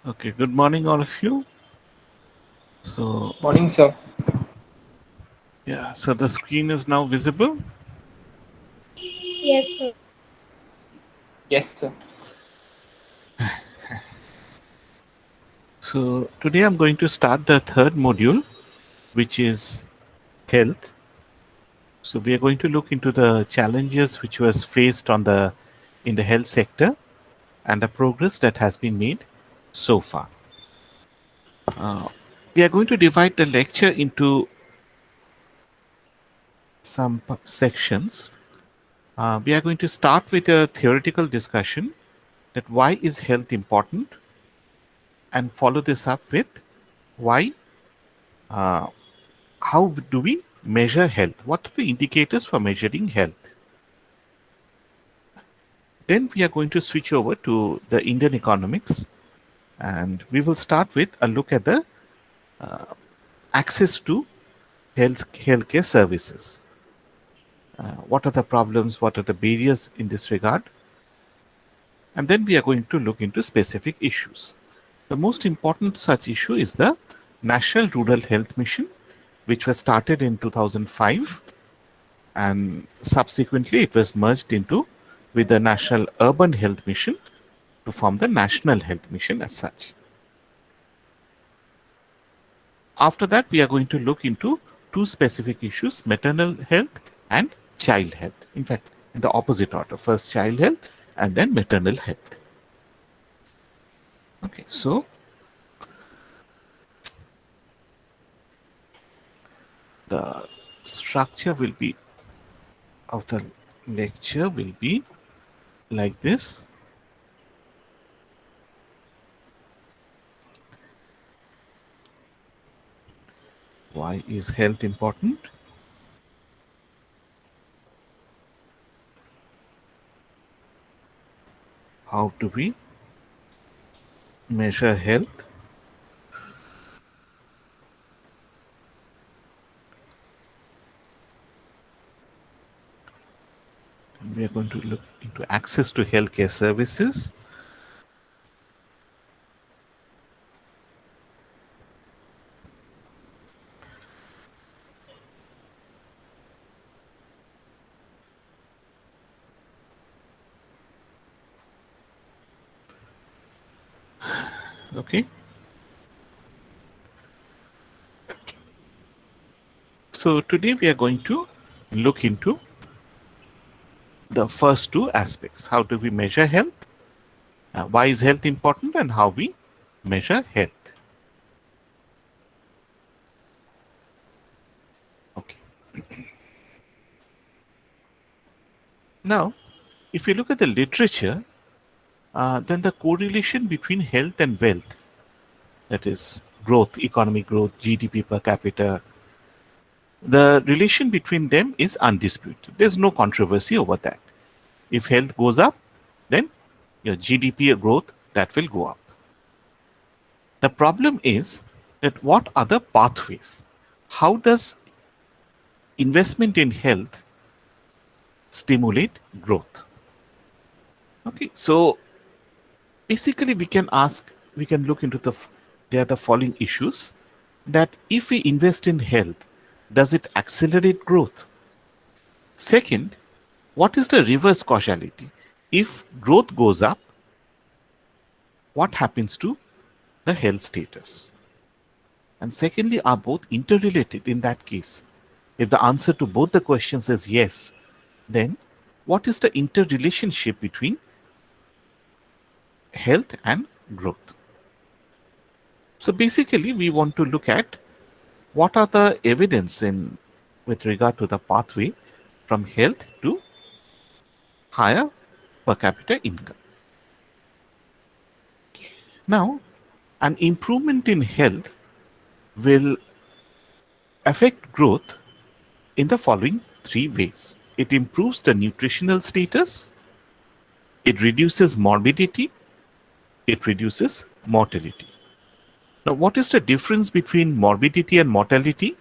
Okay, good morning, all of you. So, Morning, sir. yeah, so the screen is now visible. Yes, sir. Yes, sir. So, today I'm going to start the third module, which is health. So, we are going to look into the challenges which was faced on the in the health sector and the progress that has been made so far. We are going to divide the lecture into some sections. We are going to start with a theoretical discussion that why is health important, and follow this up with why how do we measure health? What are the indicators for measuring health? Then we are going to switch over to the Indian economics, and we will start with a look at the access to healthcare services. What are the problems? What are the barriers in this regard? And then we are going to look into specific issues. The most important such issue is the National Rural Health Mission, which was started in 2005, and subsequently it was merged into with the National Urban Health Mission to form the National Health Mission as such. After that, we are going to look into two specific issues: maternal health and child health. In fact, in the opposite order: first child health and then maternal health. Okay, so the structure will be of the lecture will be like this. Why is health important? How do we measure health? And we are going to look into access to healthcare services. Okay, so today we are going to look into the first two aspects: how do we measure health, why is health important, and how we measure health. Okay, now if you look at the literature, then the correlation between health and wealth, that is growth, economic growth, GDP per capita, the relation between them is undisputed. There's no controversy over that. If health goes up, then your GDP growth that will go up. The problem is that what are the pathways? How does investment in health stimulate growth? Okay, so basically we can look into there are the following issues: that if we invest in health, does it accelerate growth? Second, what is the reverse causality? If growth goes up, what happens to the health status? And secondly, are both interrelated in that case? If the answer to both the questions is yes, then what is the interrelationship between health and growth? So basically, we want to look at what are the evidence in with regard to the pathway from health to higher per capita income. Now, an improvement in health will affect growth in the following three ways: it improves the nutritional status, it reduces morbidity, it reduces mortality. Now, what is the difference between morbidity and mortality?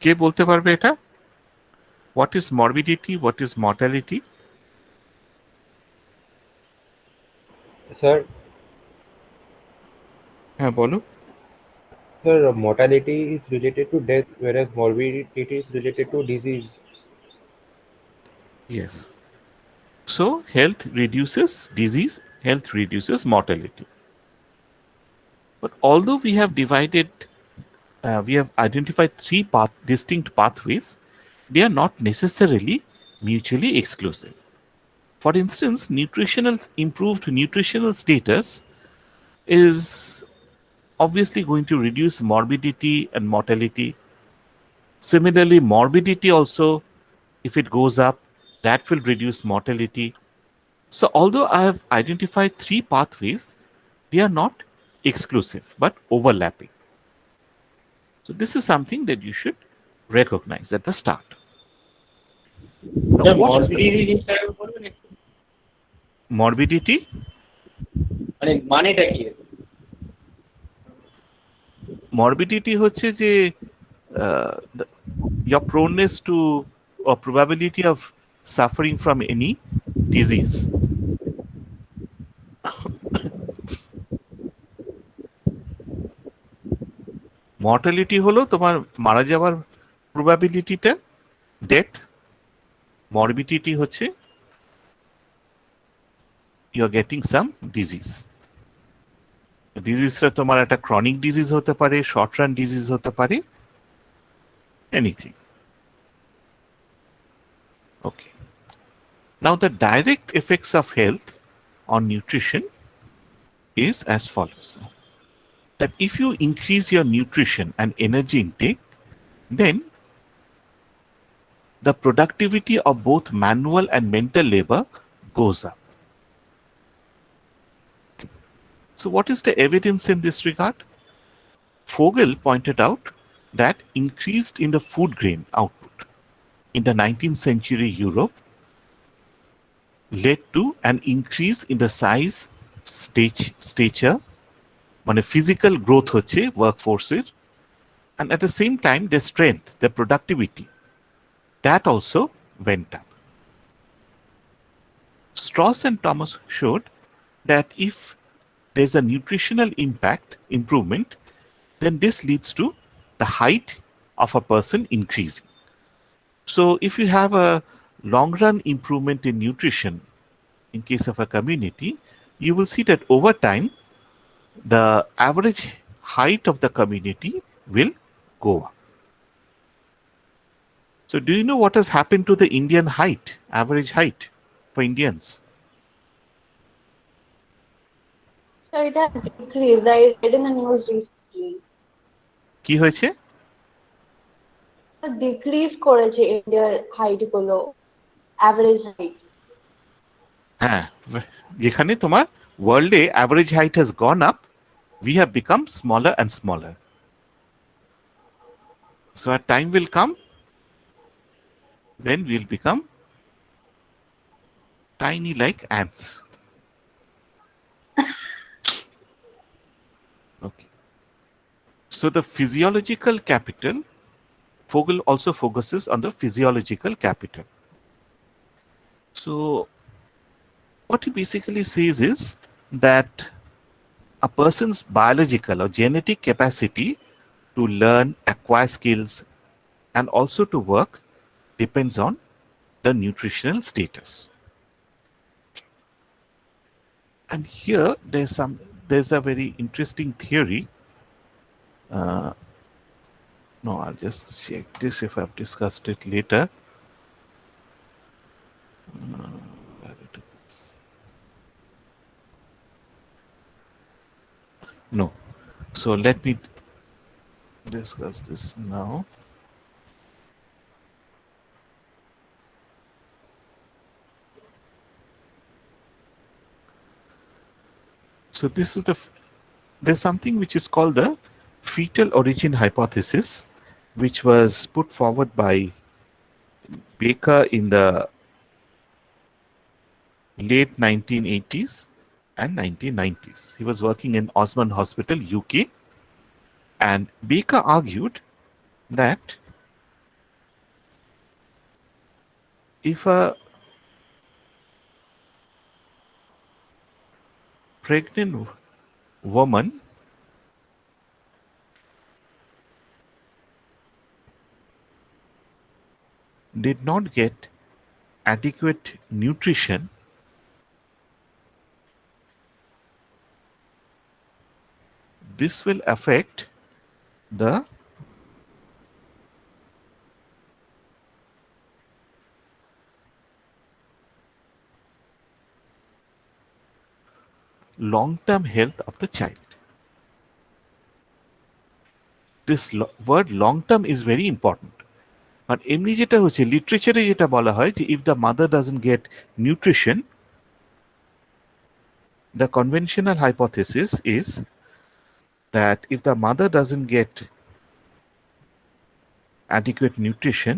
কে বলতে পারবে এটা? What is morbidity, what is mortality? Sir, হ্যাঁ বলো। sir, mortality is related to death, whereas morbidity is related to disease. Yes. So health reduces disease, health reduces mortality. But although we have identified three distinct pathways, they are not necessarily mutually exclusive. For instance, improved nutritional status is obviously going to reduce morbidity and mortality. Similarly, morbidity also, if it goes up, that will reduce mortality. So, although I have identified three pathways, they are not exclusive but overlapping. So, this is something that you should recognize at the start. Now, sir what is the morbidity জিনিসটা বলবেন একটু, morbidity? মানেটা কি? Morbidity হচ্ছে যে your proneness to or probability of suffering from any disease. Mortality হলো তোমার মারা যাওয়ার প্রবাবিলিটিটা, ডেথ। মরবিডিটি হচ্ছে you are getting some disease. ডিজিজটা তোমার একটা ক্রনিক ডিজিজ হতে পারে, শর্ট রান ডিজিজ হতে পারে, anything. Okay, now the direct effects of health on nutrition is as follows: that if you increase your nutrition and energy intake, then the productivity of both manual and mental labor goes up. So, what is the evidence in this regard? Vogel pointed out that increased in the food grain output in the 19th century Europe led to an increase in the size, stature, মানে physical growth হচ্ছে workforce, and at the same time the strength, the productivity, that also went up. Strauss and Thomas showed that if there's a nutritional improvement, then this leads to the height of a person increasing. So if you have a long run improvement in nutrition in case of a community, you will see that over time the average height of the community will go up. So do you know what has happened to the Indian height, average height for Indians? So it has decreased. I read in the news recently. কি হয়েছে? Decrease করেছে ইন্ডিয়ার height গুলো, average height. হ্যাঁ, যেখানে তোমার ওয়ার্ল্ডে average height has gone up, we have become smaller and smaller. So a time will come when we'll become tiny like ants. Okay. So the physiological capital, Vogel also focuses on the physiological capital. So what he basically says is that a person's biological or genetic capacity to learn, acquire skills, and also to work depends on the nutritional status. And here there's a very interesting theory. No, I'll just check this if I've discussed it later. No. So let me discuss this now. So this is there's something which is called the fetal origin hypothesis, which was put forward by Baker in the late 1980s and 1990s. He was working in Osmond Hospital, UK, and Baker argued that if a pregnant woman did not get adequate nutrition, this will affect the long-term health of the child. This word long-term is very important. আর এমনি যেটা হচ্ছে লিটারেচারে যেটা বলা হয় যে if the mother doesn't get nutrition, the conventional hypothesis is that if the mother doesn't get adequate nutrition,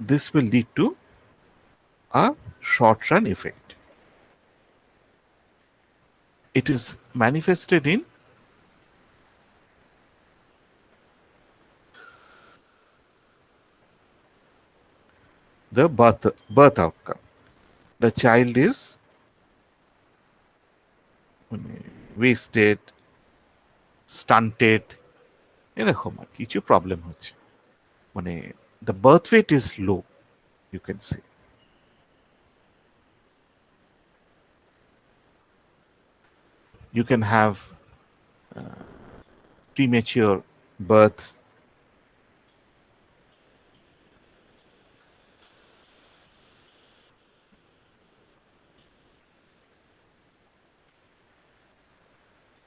this will lead to a short-run effect. It is manifested in the birth outcome. The child is wasted, stunted, এরকম আর কিছু problem হচ্ছে, মানে the birth weight is low, you can say. You can have premature birth,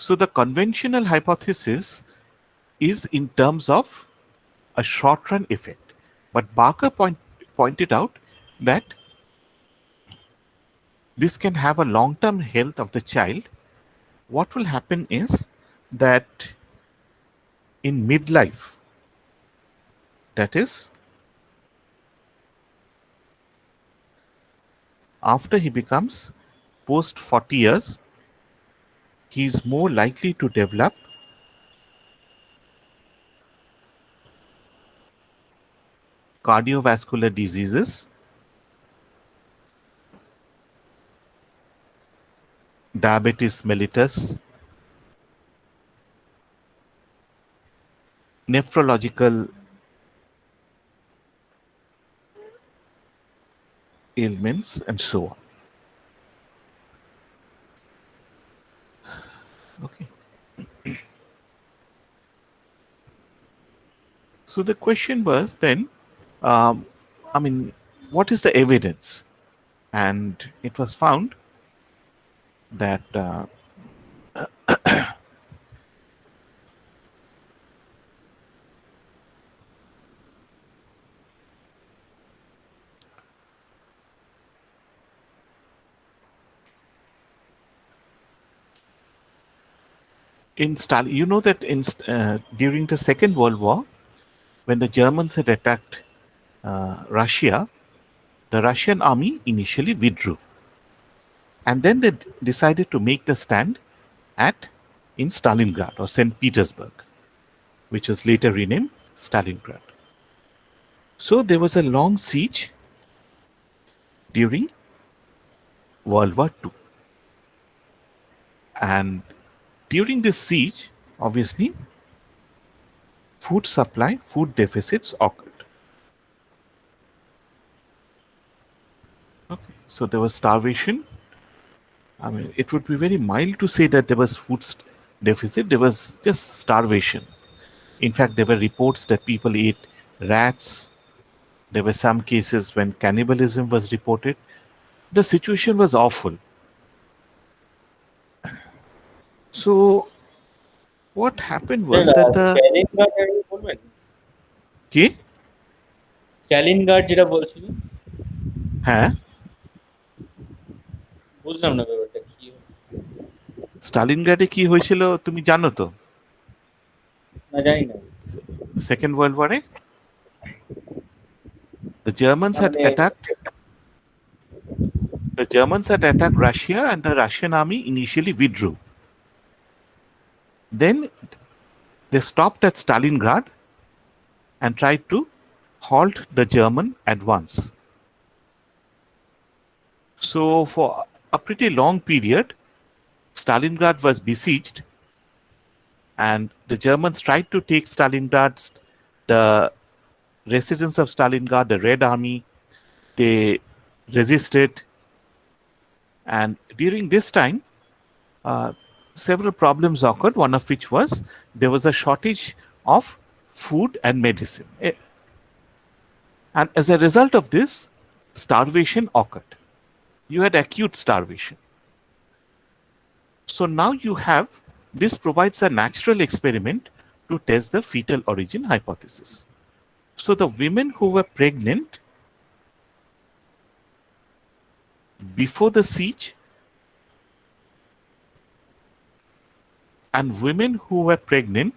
so the conventional hypothesis is in terms of a short-run effect, but Barker pointed out that this can have a long-term health of the child. What will happen is that in midlife, that is, after he becomes post 40 years, he is more likely to develop cardiovascular diseases, diabetes mellitus, nephrological ailments, and so on. Okay. So the question was then, what is the evidence? And it was found that in Stalin, you know that during the Second World War, when the Germans had attacked Russia, the Russian army initially withdrew. And then they decided to make the stand in Stalingrad or St. Petersburg, which was later renamed Stalingrad. So there was a long siege during World War II. And during this siege, obviously, food supply, food deficits occurred. Okay, so there was starvation. It would be very mild to say that there was food deficit. There was just starvation. In fact, there were reports that people ate rats. There were some cases when cannibalism was reported. The situation was awful. So, what happened was that the কি স্ট্যালিনগ্রাড যেটা বলছিলেন, হ্যাঁ বুঝলাম না ব্যাপারটা কি। স্টালিনগ্রাডে কি হয়েছিল তুমি জানো তো? না, জানি না। সেকেন্ড ওয়ার্ল্ড ওয়ারে the Germans had attacked Russia, and the Russian army initially withdrew. Then they stopped at Stalingrad and tried to halt the German advance. So, for a pretty long period, Stalingrad was besieged, and the Germans tried to take Stalingrad. The residents of Stalingrad, the Red Army, they resisted, and during this time, uh, several problems occurred. One of which was there was a shortage of food and medicine, and as a result of this, starvation occurred. You had acute starvation. So now you have this provides a natural experiment to test the fetal origin hypothesis. So the women who were pregnant before the siege and women who were pregnant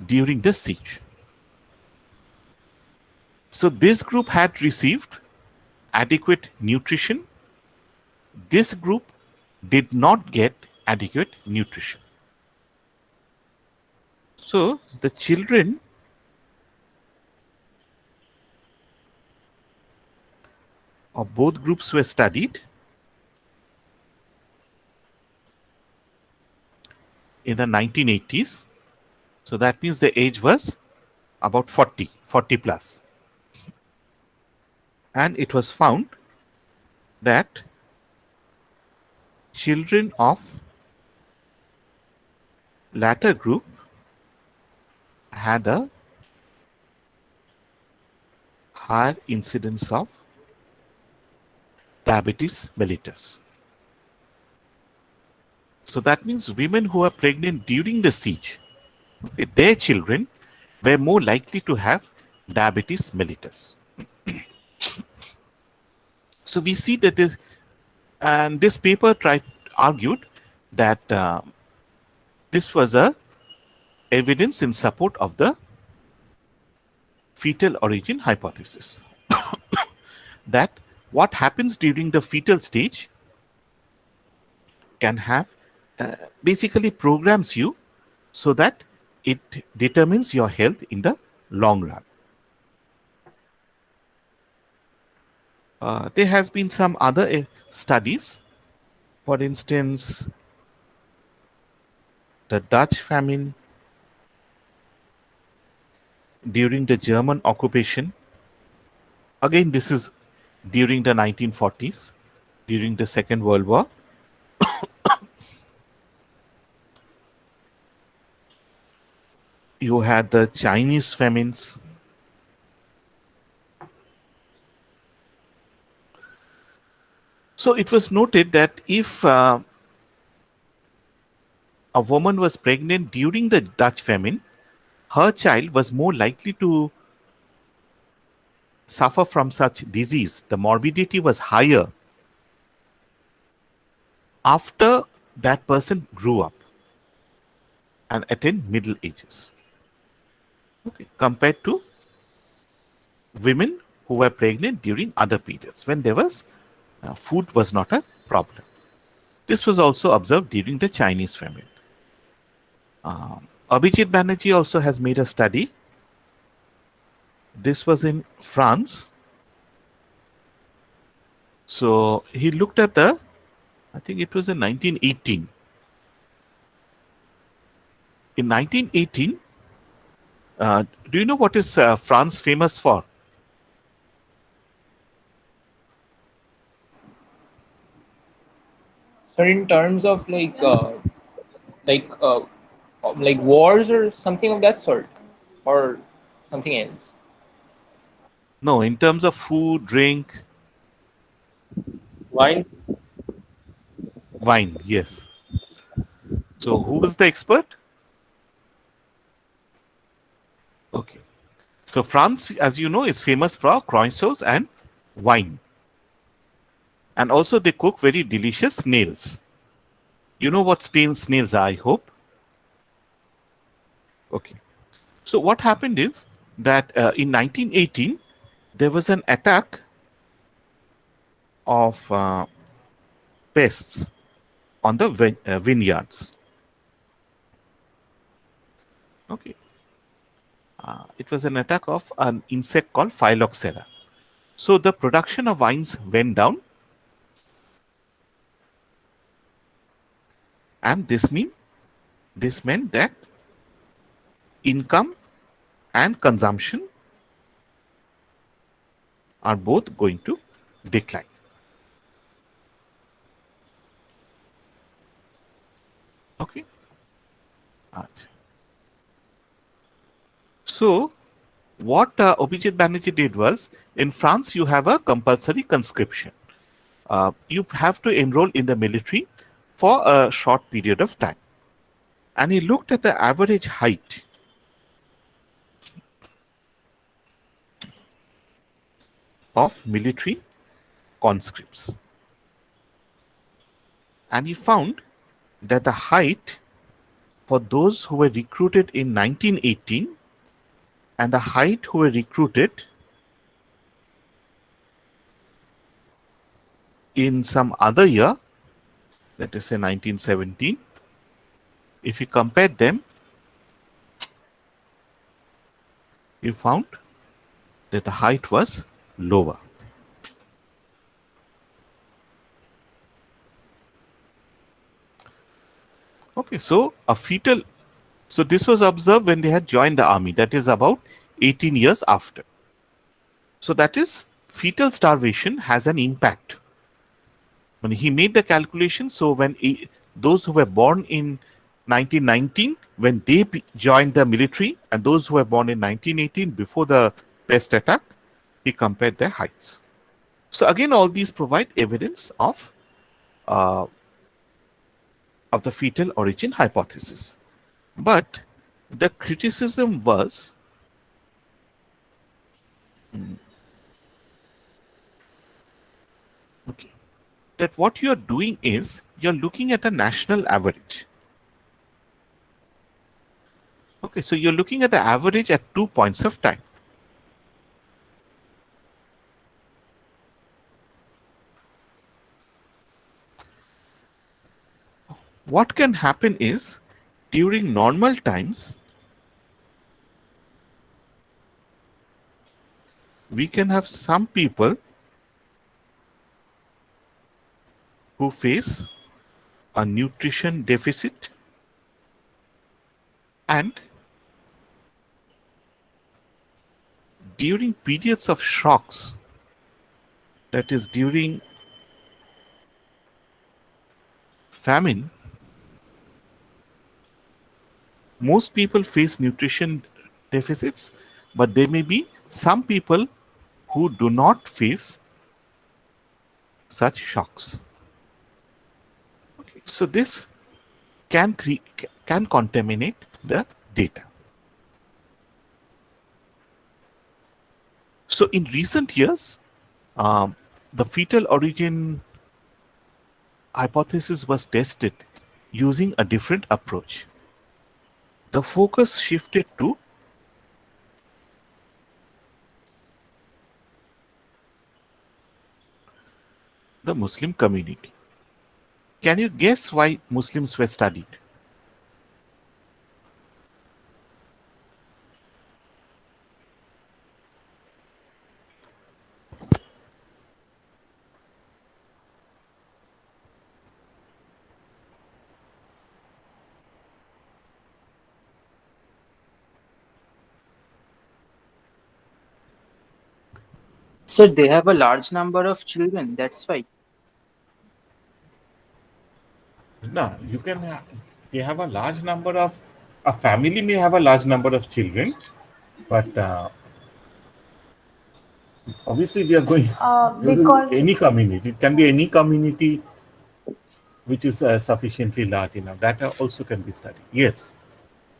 during the siege. So this group had received adequate nutrition. This group did not get adequate nutrition. So the children of both groups were studied in the 1980s. So that means the age was about 40 plus. And it was found that children of latter group had a higher incidence of diabetes mellitus. So that means women who are pregnant during the siege, okay, their children were more likely to have diabetes mellitus. So we see that this paper argued that this was a evidence in support of the fetal origin hypothesis. That what happens during the fetal stage can have basically programs you so that it determines your health in the long run. There has been some other studies. For instance, the Dutch famine during the German occupation. Again, this is during the 1940s, during the Second World War. You had the Chinese famines. So it was noted that if a woman was pregnant during the Dutch famine, her child was more likely to suffer from such disease. The morbidity was higher after that person grew up and attained middle ages, okay, compared to women who were pregnant during other periods when there was food was not a problem. This was also observed during the Chinese famine. Abhijit Banerjee also has made a study. This was in France. So he looked at I think it was in 1918. In 1918, do you know what is France famous for? So in terms of like uh, like wars or something of that sort, or something else. No, in terms of food, drink, Wine. wine, yes. So who was the expert? Okay. So France, as you know, is famous for croissants and wine. And also they cook very delicious snails. You know what snails are, I hope. Okay. So what happened is that in 1918, there was an attack of pests on the vineyards. Okay. It was an attack of an insect called Phylloxera. So the production of vines went down, and this meant that income and consumption are both going to decline. Okay. Acha. So what Abhijit Banerjee did was, in France you have a compulsory conscription. You have to enroll in the military for a short period of time. And he looked at the average height of military conscripts. And he found that the height for those who were recruited in 1918 and the height who were recruited in some other year, let us say 1917, if you compared them, you found that the height was lower. Okay, so so this was observed when they had joined the army, that is about 18 years after. So that is, fetal starvation has an impact. When he made the calculation, so when those who were born in 1919, when they joined the military, and those who were born in 1918 before the pest attack, he compared their heights. So again, all these provide evidence of the fetal origin hypothesis. But the criticism was that what you are doing is you're looking at a national average. Okay, so you're looking at the average at 2 points of time. What can happen is, during normal times, we can have some people who face a nutrition deficit, and during periods of shocks, that is during famine, most people face nutrition deficits, but there may be some people who do not face such shocks. Okay. So this can contaminate the data. So in recent years, the fetal origin hypothesis was tested using a different approach. The focus shifted to the Muslim community. Can you guess why Muslims were studied? So they have a large number of children, that's why. No, you can have, they have a large number of, a family may have a large number of children, but obviously we are going Because any community. It can be any community which is sufficiently large enough. That also can be studied. Yes.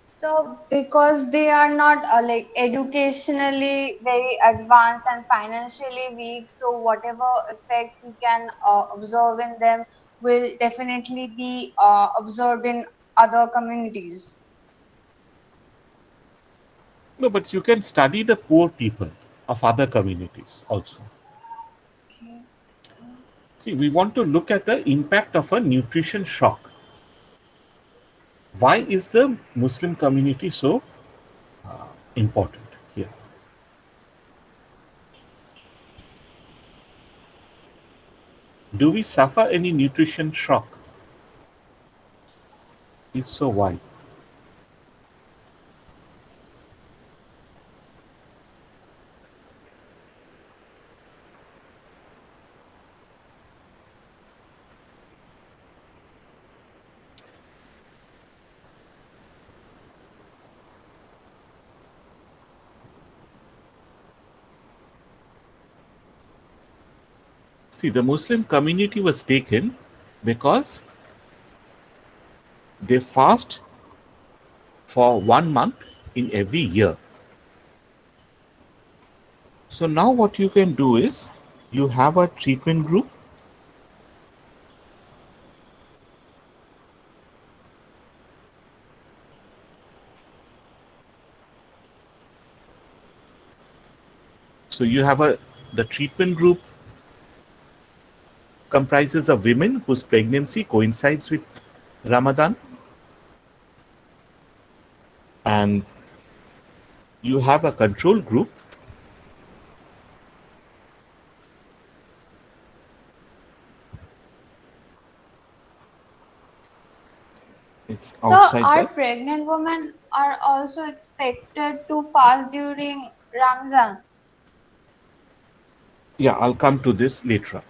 So, because they are not like educationally very advanced and financially weak, so whatever effect we can observe in them will definitely be observed in other communities. No, but you can study the poor people of other communities also. Okay. See, we want to look at the impact of a nutrition shock. Why is the Muslim community so important here? Do we suffer any nutrition shock? If so, why? See, the Muslim community was taken because they fast for 1 month in every year. So now what you can do is you have a treatment group. So you have the treatment group comprises of women whose pregnancy coincides with Ramadan, and you have a control group it's So outside are that. pregnant women are also expected to fast during Ramzan? Yeah, I'll come to this later on.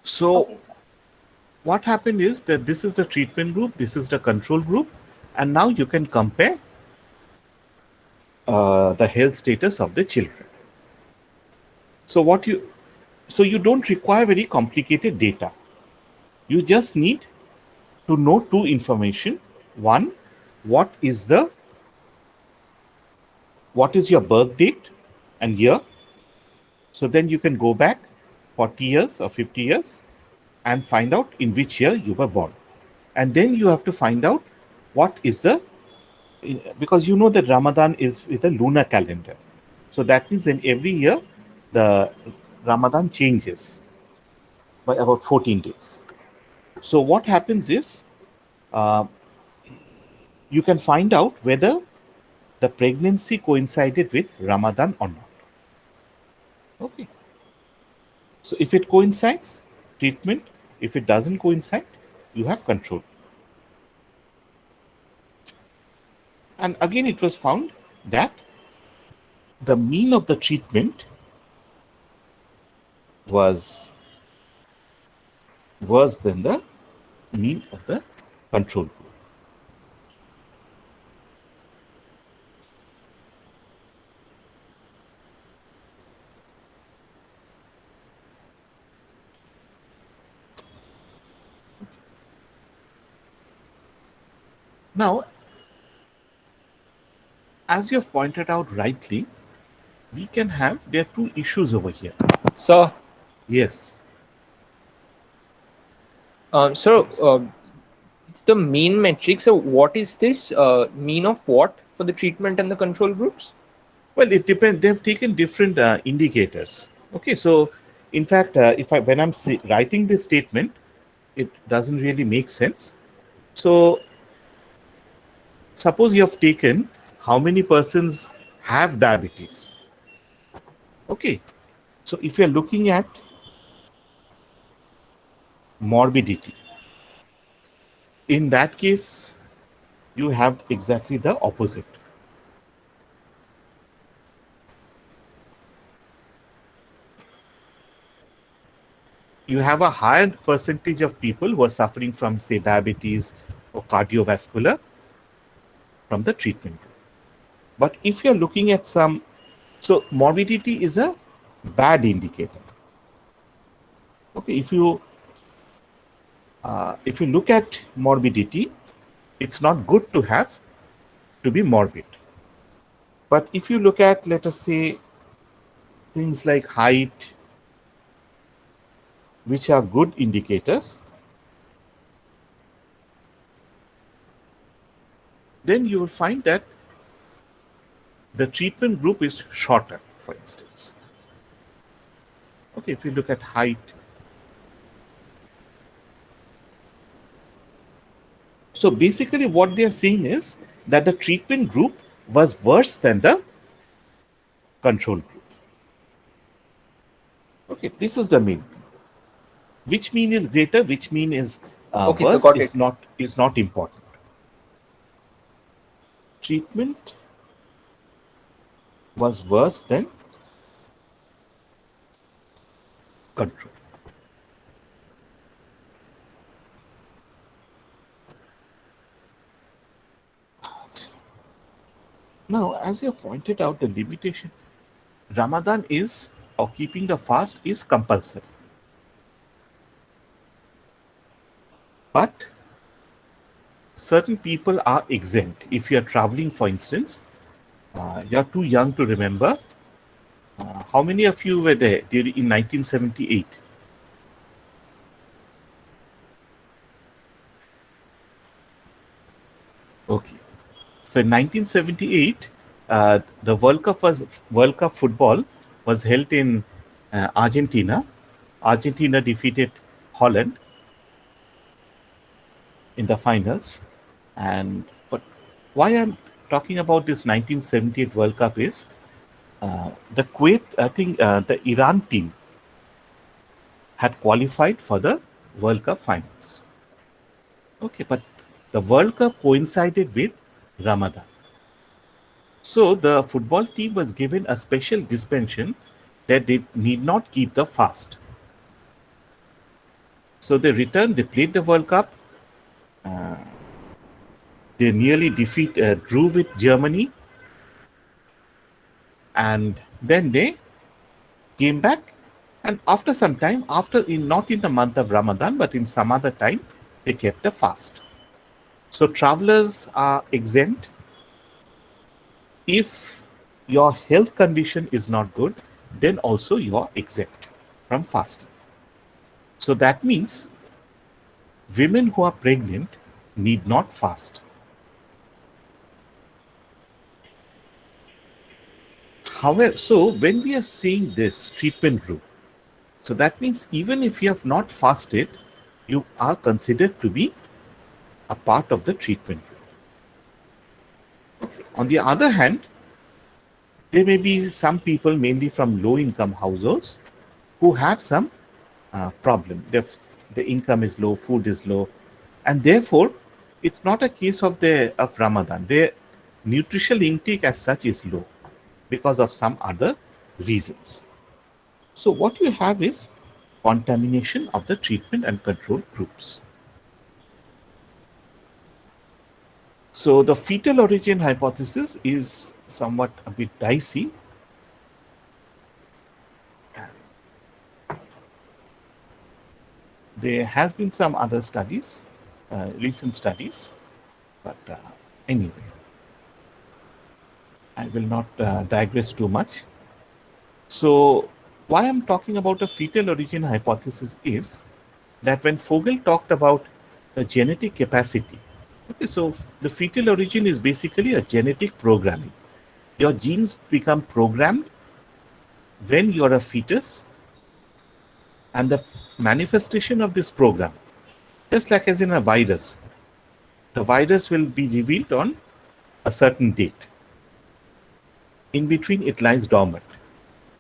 So Okay, sir. what happened is that this is the treatment group, this is the control group, and now you can compare the health status of the children. So you don't require very complicated data. You just need to know two information. One, what is your birth date and year? So then you can go back 40 years or 50 years and find out in which year you were born. And then you have to find out what is because you know that Ramadan is with a lunar calendar. So that means in every year the Ramadan changes by about 14 days. So what happens is you can find out whether the pregnancy coincided with Ramadan or not. Okay. So if it coincides, treatment. If it doesn't coincide, you have control. And again, it was found that the mean of the treatment was worse than the mean of the control group. Now, as you have pointed out rightly, there are two issues over here. So, Yes. It's the mean metric. So, what is this mean of what for the treatment and the control groups? Well, it depends. They've taken different indicators. Okay, so in fact, when I'm writing this statement, it doesn't really make sense. So, suppose you have taken how many persons have diabetes. Okay, so if you're looking at morbidity, in that case, you have exactly the opposite. You have a higher percentage of people who are suffering from, say, diabetes or cardiovascular from the treatment. But if you're looking at so morbidity is a bad indicator. Okay, if you look at morbidity, it's not good to be morbid. But if you look at, let us say, things like height, which are good indicators, then you will find that the treatment group is shorter, for instance. Okay, if you look at height, So basically, what they are saying is that the treatment group was worse than the control group. Okay, this is the main thing. Which mean is greater, which mean is Okay, so worse got it. is not important. Treatment was worse than control. Now, as you pointed out, the limitation, Ramadan is, or keeping the fast is compulsory. But certain people are exempt. If you are traveling, for instance, you are too young to remember. How many of you were there in 1978? Okay. So in 1978, the World Cup football was held in Argentina. Argentina defeated Holland in the finals. And but why I'm talking about this 1978 World Cup is the Kuwait, I think the Iran team had qualified for the World Cup finals. Okay, but the World Cup coincided with Ramadan. So the football team was given a special dispensation that they need not keep the fast. So they returned, they played the World Cup. They nearly drew with Germany. And then they came back. And after some time, not in the month of Ramadan, but in some other time, they kept the fast. So travelers are exempt. If your health condition is not good, then also you are exempt from fasting. So that means women who are pregnant need not fast. However, so when we are saying this treatment group, so that means even if you have not fasted, you are considered to be a part of the treatment group. Okay. On the other hand, there may be some people, mainly from low-income households, who have some problem. The income is low, food is low, and therefore, it's not a case of Ramadan. Their nutritional intake as such is low because of some other reasons. So what you have is contamination of the treatment and control groups. So the fetal origin hypothesis is somewhat a bit dicey. There has been some other studies, recent studies, but anyway, I will not digress too much. So why I'm talking about a fetal origin hypothesis is that when Fogel talked about the genetic capacity, okay, so the fetal origin is basically a genetic programming. Your genes become programmed when you're a fetus, and the manifestation of this program, just like as in a virus, the virus will be revealed on a certain date. In between, it lies dormant.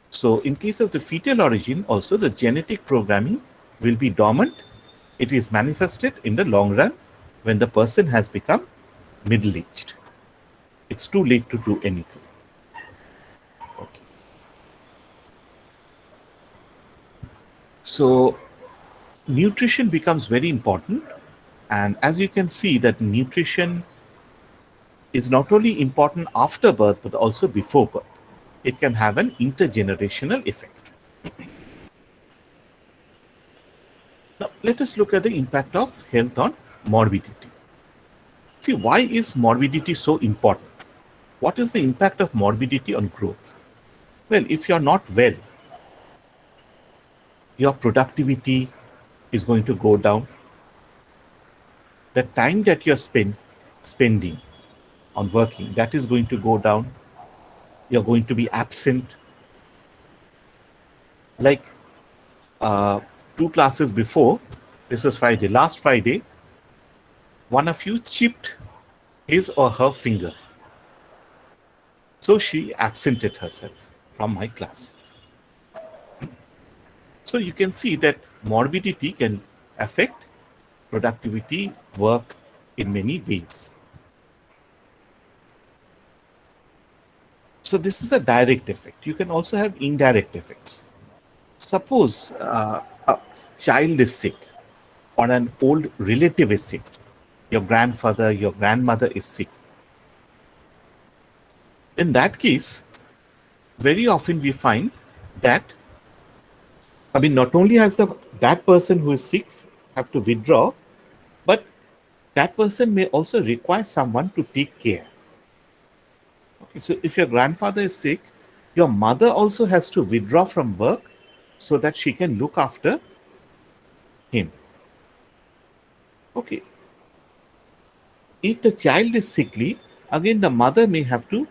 So in case of the fetal origin, also the genetic programming will be dormant. It is manifested in the long run when the person has become middle-aged. It's too late to do anything. Okay. So nutrition becomes very important, and as you can see that nutrition is not only important after birth but also before birth. It can have an intergenerational effect. Now let us look at the impact of health on morbidity. See, why is morbidity so important? What is the impact of morbidity on growth? Well, if you're not well, your productivity is going to go down. The time that you're spending on working, that is going to go down. You're going to be absent. Like 2 classes before, this was Friday, last Friday one of you chipped his or her finger. So she absented herself from my class. So you can see that morbidity can affect productivity, work in many ways. So this is a direct effect. You can also have indirect effects. Suppose a child is sick or an old relative is sick. Your grandfather, your grandmother is sick. In that case, very often we find that, not only has that person who is sick have to withdraw, but that person may also require someone to take care. Okay, so if your grandfather is sick, your mother also has to withdraw from work so that she can look after him. Okay. If the child is sickly, again the mother may have to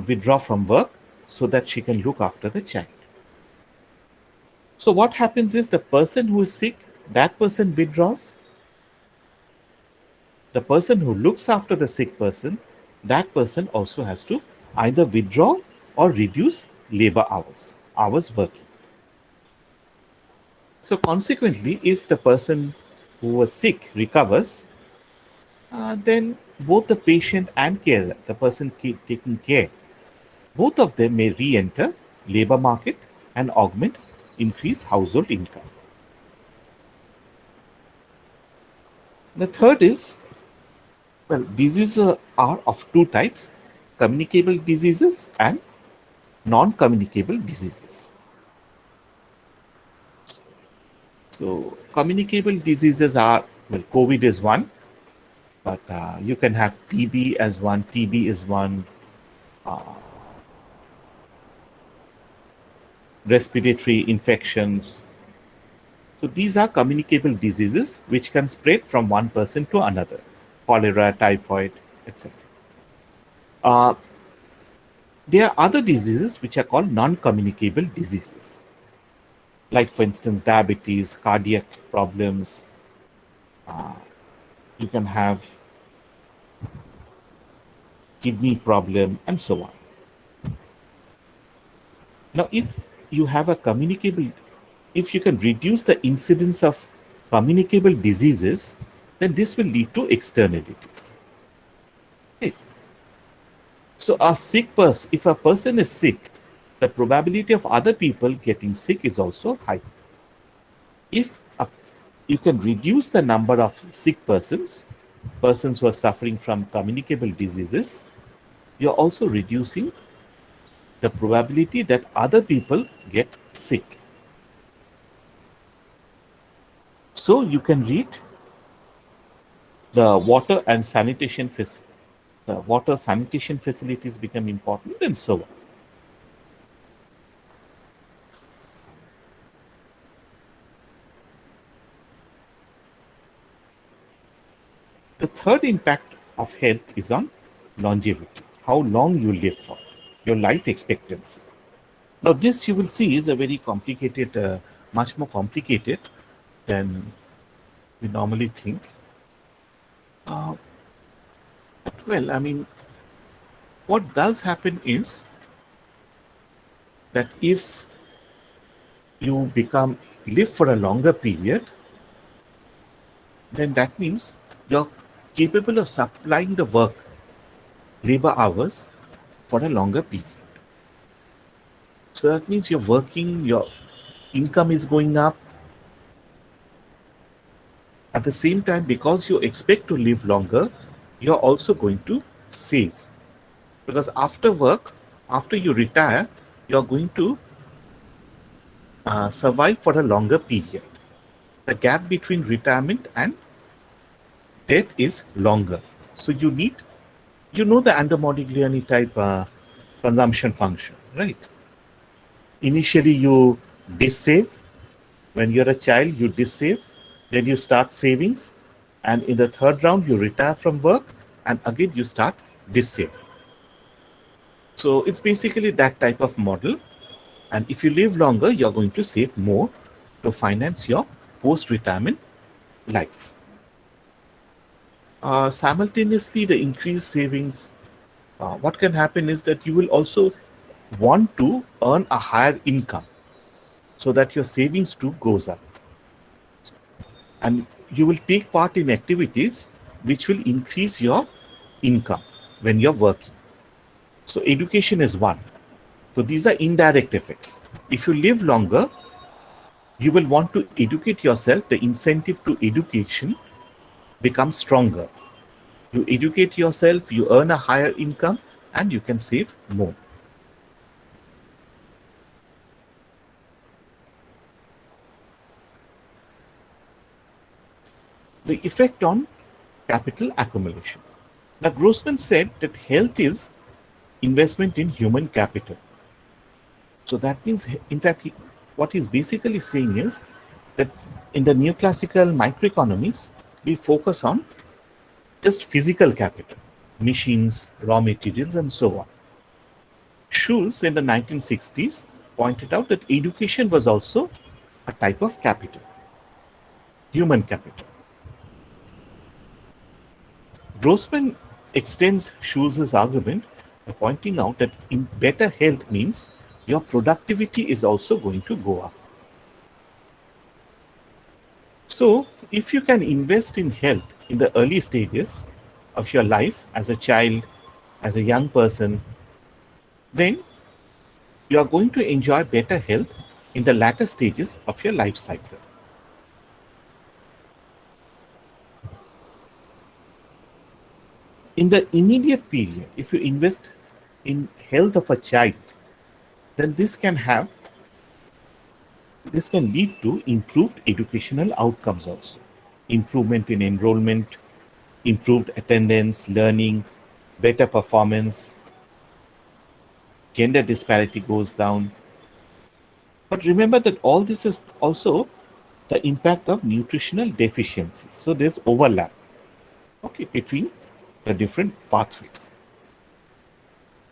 withdraw from work so that she can look after the child. So what happens is the person who is sick, that person withdraws. The person who looks after the sick person, that person also has to either withdraw or reduce labor hours working. So consequently, if the person who was sick recovers, then both the patient and carer, the person taking care, both of them may re-enter labor market and augment increase household income. The third is, diseases are of two types: communicable diseases and non-communicable diseases. So communicable diseases are, COVID is one, but you can have TB as one. TB is one. Respiratory infections. So these are communicable diseases which can spread from one person to another. Cholera, typhoid, etc. There are other diseases which are called non-communicable diseases. Like for instance, diabetes, cardiac problems. You can have kidney problem and so on. Now, if you have if you can reduce the incidence of communicable diseases, then this will lead to externalities. Okay. So if a person is sick, the probability of other people getting sick is also high. If you can reduce the number of sick persons who are suffering from communicable diseases, you're also reducing the probability that other people get sick. So you can read the water sanitation facilities become important and so on. The third impact of health is on longevity, how long you live for, your life expectancy. Now this you will see is a very complicated, much more complicated than we normally think. What does happen is that if you live for a longer period, then that means you're capable of supplying the labor hours for a longer period. So that means you're working, your income is going up. At the same time, because you expect to live longer, you're also going to save. Because after work, after you retire, you're going to survive for a longer period. The gap between retirement and death is longer. So you the Anderson type consumption function, right? Initially you dissave. When you're a child, you dissave. Then you start savings. And in the third round, you retire from work. And again, you start dissave. So it's basically that type of model. And if you live longer, you're going to save more to finance your post-retirement life. Simultaneously, the increased savings, what can happen is that you will also want to earn a higher income so that your savings too goes up, and you will take part in activities which will increase your income when you're working. So education is one. So these are indirect effects. If you live longer, you will want to educate yourself. The incentive to education becomes stronger. You educate yourself, you earn a higher income, and you can save more. The effect on capital accumulation. Now, Grossman said that health is investment in human capital. So that means, in fact, what he's basically saying is that in the neoclassical microeconomics, we focus on just physical capital, machines, raw materials, and so on. Schulz in the 1960s pointed out that education was also a type of capital, human capital. Grossman extends Schulz's argument by pointing out that in better health means your productivity is also going to go up. So, if you can invest in health in the early stages of your life as a child, as a young person, then you are going to enjoy better health in the latter stages of your life cycle. In the immediate period, if you invest in health of a child, then this can lead to improved educational outcomes also. Improvement in enrollment, improved attendance, learning, better performance, gender disparity goes down. But remember that all this is also the impact of nutritional deficiencies. So there's overlap, okay, between the different pathways.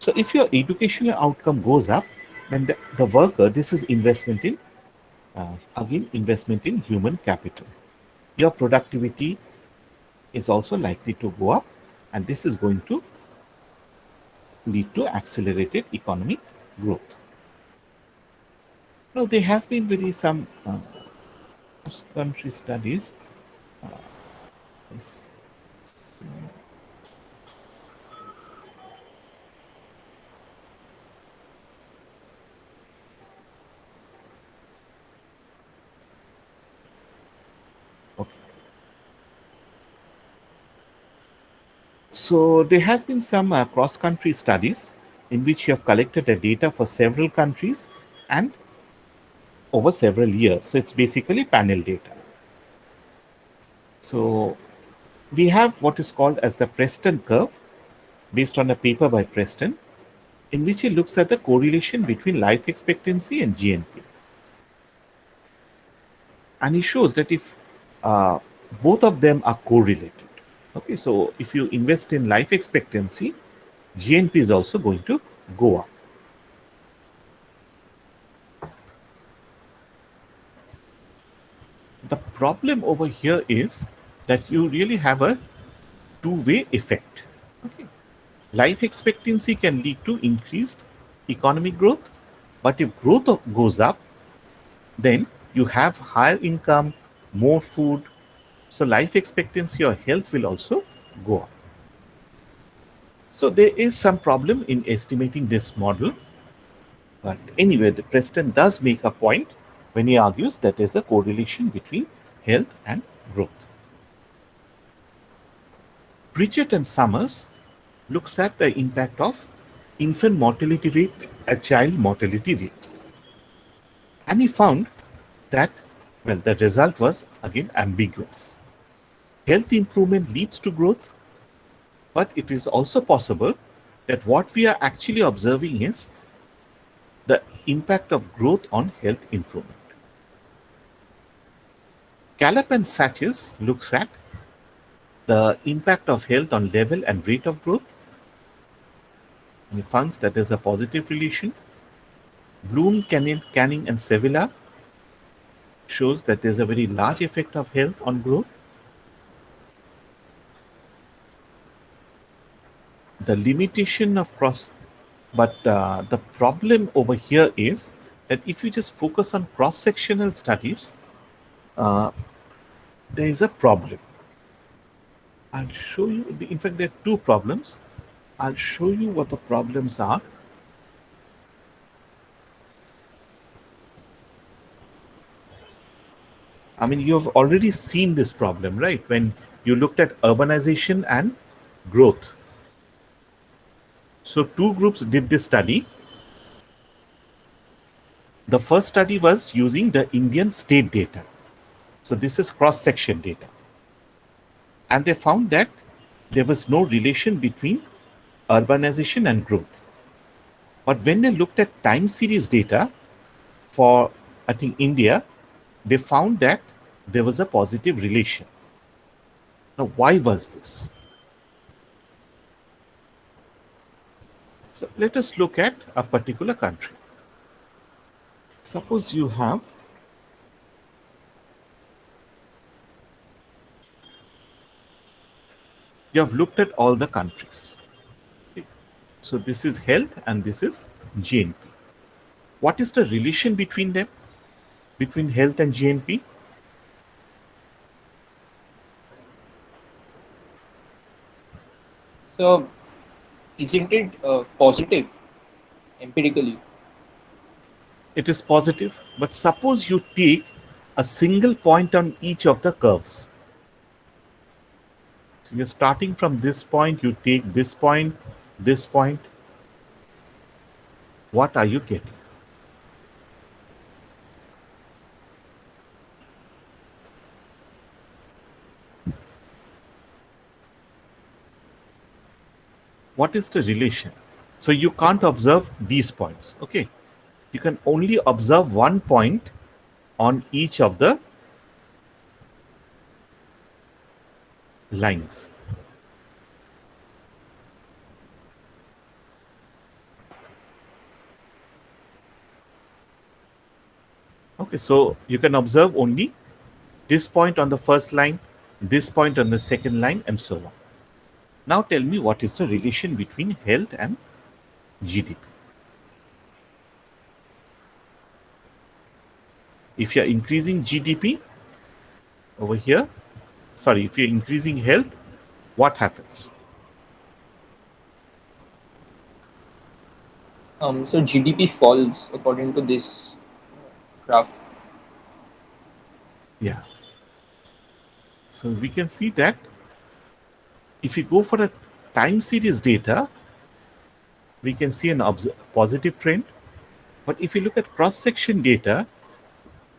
So if your educational outcome goes up, then the worker, this is investment in, again, investment in human capital. Your productivity is also likely to go up, and this is going to lead to accelerated economic growth. Now, there has been some country studies. Yes. Okay. So there has been some cross-country studies in which you have collected the data for several countries and over several years. So it's basically panel data. So we have what is called as the Preston curve, based on a paper by Preston, in which he looks at the correlation between life expectancy and GNP. And he shows that if both of them are correlated, okay, so if you invest in life expectancy, GNP is also going to go up. The problem over here is that you really have a two-way effect. Okay. Life expectancy can lead to increased economic growth, but if growth goes up, then you have higher income, more food, so life expectancy or health will also go up. So there is some problem in estimating this model, but anyway, the Preston does make a point when he argues that there's a correlation between health and growth. Pritchett and Summers looks at the impact of infant mortality rate and child mortality rates. And he found that, well, the result was again ambiguous. Health improvement leads to growth, but it is also possible that what we are actually observing is the impact of growth on health improvement. Gallup and Sachs looks at the impact of health on level and rate of growth, and he finds that there's a positive relation. Bloom, Canning, and Sevilla shows that there's a very large effect of health on growth. the limitation of cross, but the problem over here is that if you just focus on cross-sectional studies, there is a problem. I'll show you. In fact, there are two problems. I'll show you what the problems are. I mean, you have already seen this problem, right? When you looked at urbanization and growth. So two groups did this study. The first study was using the Indian state data. So this is cross-section data. And they found that there was no relation between urbanization and growth. But when they looked at time series data for, I think, India, they found that there was a positive relation. Now, why was this? So let us look at a particular country. Suppose you have looked at all the countries. Okay. So this is health and this is GNP. What is the relation between them, between health and GNP? So, isn't it positive empirically? It is positive, but suppose you take a single point on each of the curves. So you're starting from this point, you take this point, this point. What are you getting? What is the relation? So you can't observe these points, okay? You can only observe one point on each of the lines. Okay, so you can observe only this point on the first line, this point on the second line, and so on. Now tell me, what is the relation between health and GDP? If you're increasing GDP over here, sorry, if you're increasing health, what happens? So GDP falls according to this graph. Yeah. So we can see that if you go for a time series data, we can see an positive trend. But if you look at cross-section data,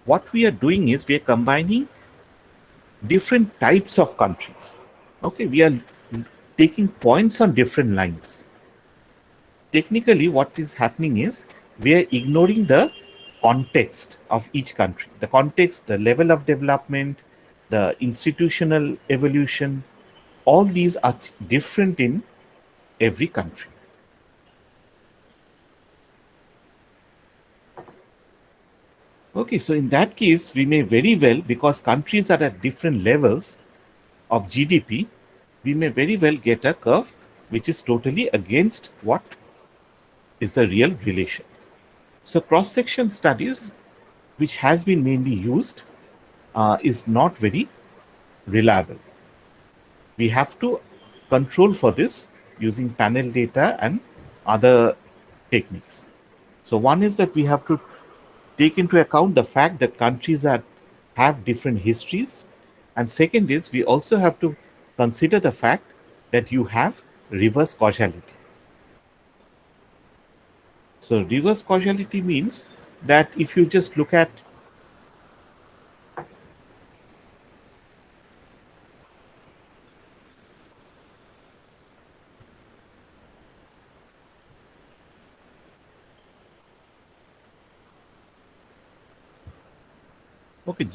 what we are doing is we are combining different types of countries. Okay, we are taking points on different lines. Technically, what is happening is we are ignoring the context of each country. The context, the level of development, the institutional evolution, all these are different in every country. Okay, so in that case, we may very well, because countries are at different levels of GDP, we may very well get a curve which is totally against what is the real relation. So cross-section studies, which has been mainly used, is not very reliable. We have to control for this using panel data and other techniques. So one is that we have to take into account the fact that countries have different histories, and second is we also have to consider the fact that you have reverse causality. So reverse causality means that if you just look at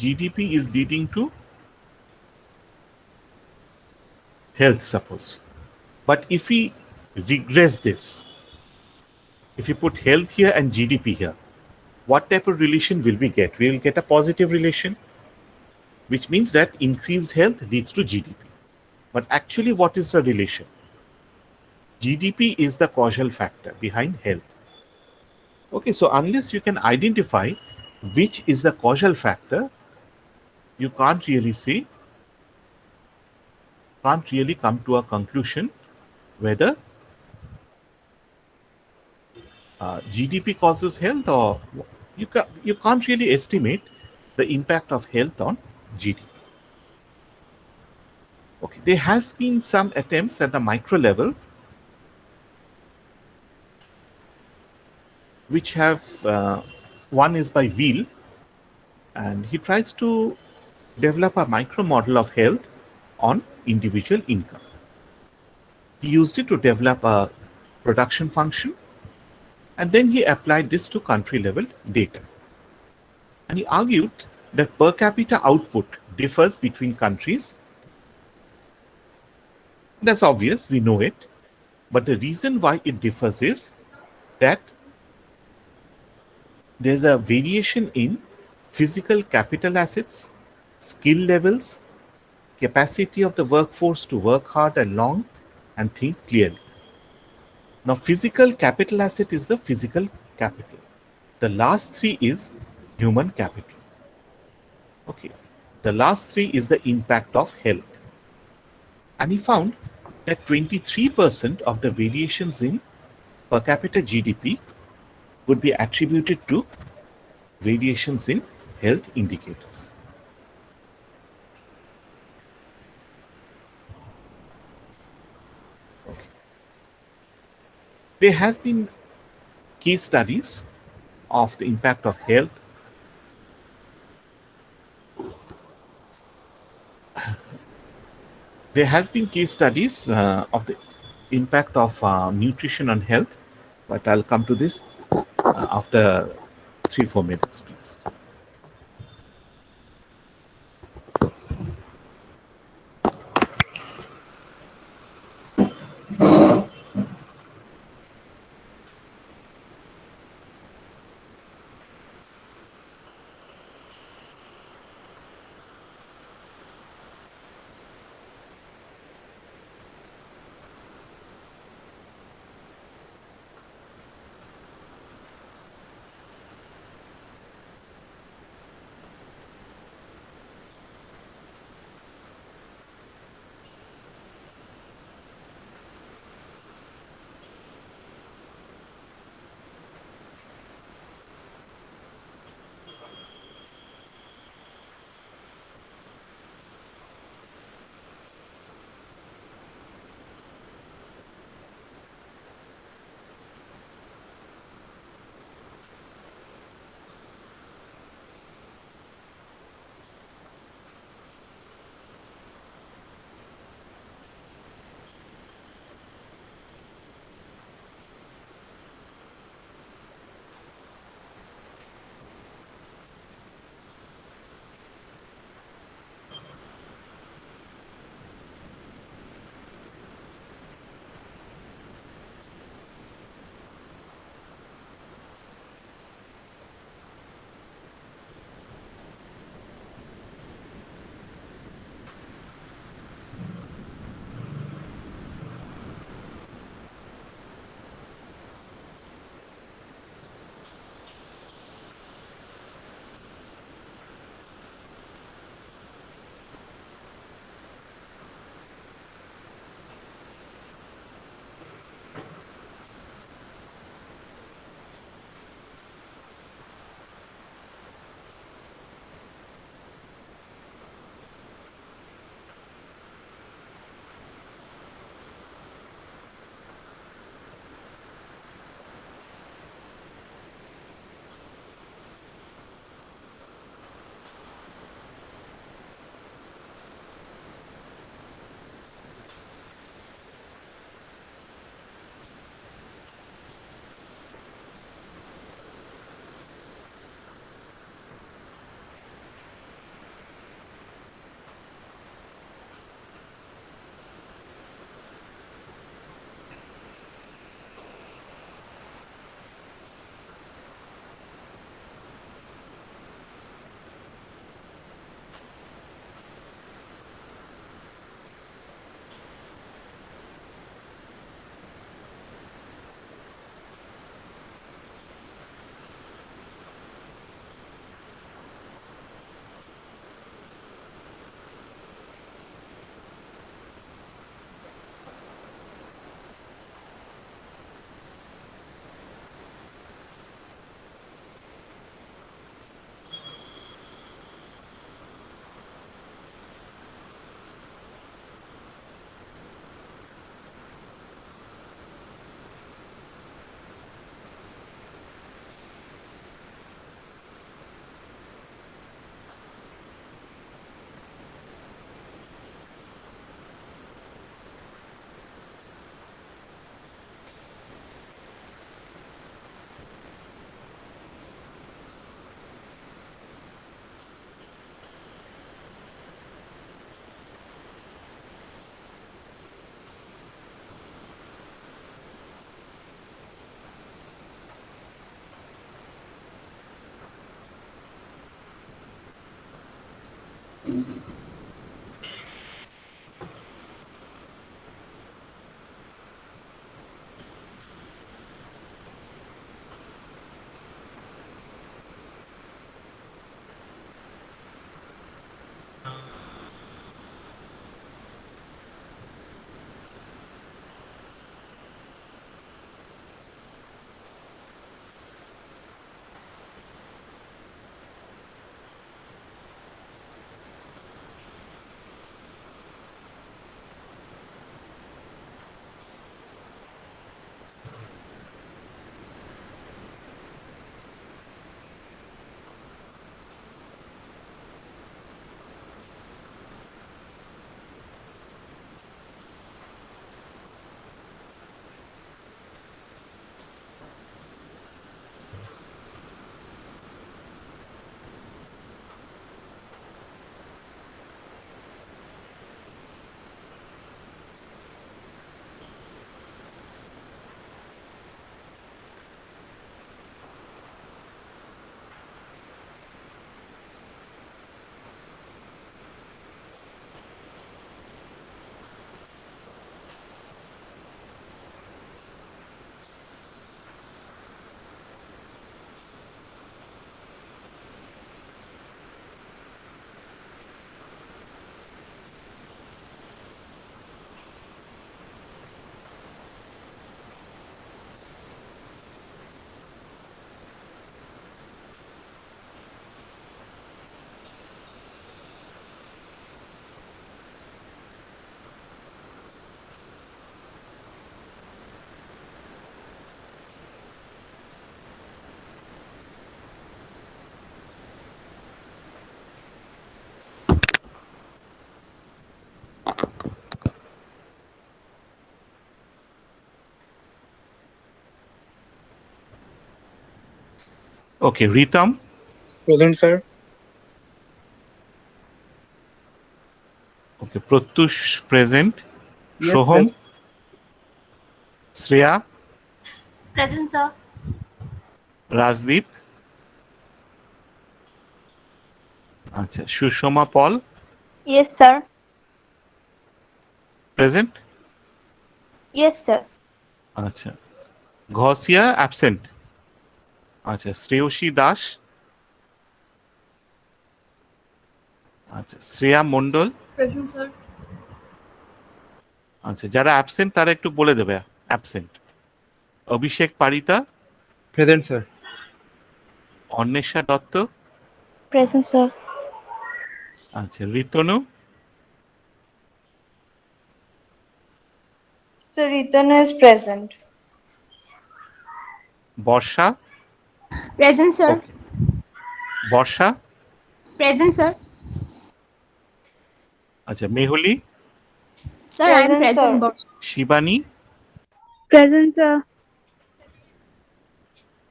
GDP is leading to health, suppose. But if we regress this, if you put health here and GDP here, what type of relation will we get? We will get a positive relation, which means that increased health leads to GDP. But actually, what is the relation? GDP is the causal factor behind health. Okay, so unless you can identify which is the causal factor, you can't really come to a conclusion whether GDP causes health, or you can't really estimate the impact of health on GDP. Okay, there has been some attempts at a micro level which have one is by Wheel, and he tries to develop a micro model of health on individual income. He used it to develop a production function, and then he applied this to country level data. And he argued that per capita output differs between countries. That's obvious, we know it. But the reason why it differs is that there's a variation in physical capital assets, skill levels, capacity of the workforce to work hard and long and think clearly. Now, physical capital asset is the physical capital. The last three is human capital. Okay. The last three is the impact of health. And he found that 23% of the variations in per capita GDP would be attributed to variations in health indicators. Okay. There has been case studies of the impact of health. There has been case studies of the impact of nutrition on health, but I'll come to this after 3-4 minutes, please. Okay, Ritam, Present, sir. okay, Pratyush present, Yes, Shoham, sir. Shreya, Present, sir. Rajdeep, আচ্ছা, Sushoma Paul, Yes, sir. present, Yes, sir. আচ্ছা, Ghosia absent, আচ্ছা, Shreyoshi Das, আচ্ছা, শ্রেয়া মণ্ডল, Present, sir. আচ্ছা, যারা absent তারা একটু বলে দেবে অ্যাবসেন্ট। অভিষেক পারিতা, Present, sir. Anwesha Dutta, Present, sir. আচ্ছা, ঋতনু, So Ritanu is present. Barsha, Present, sir. Okay, Barsha, Present, sir. আচ্ছা, Mehuli, Sir, I am Present, present. sir. Boss. Shivani, Present, sir.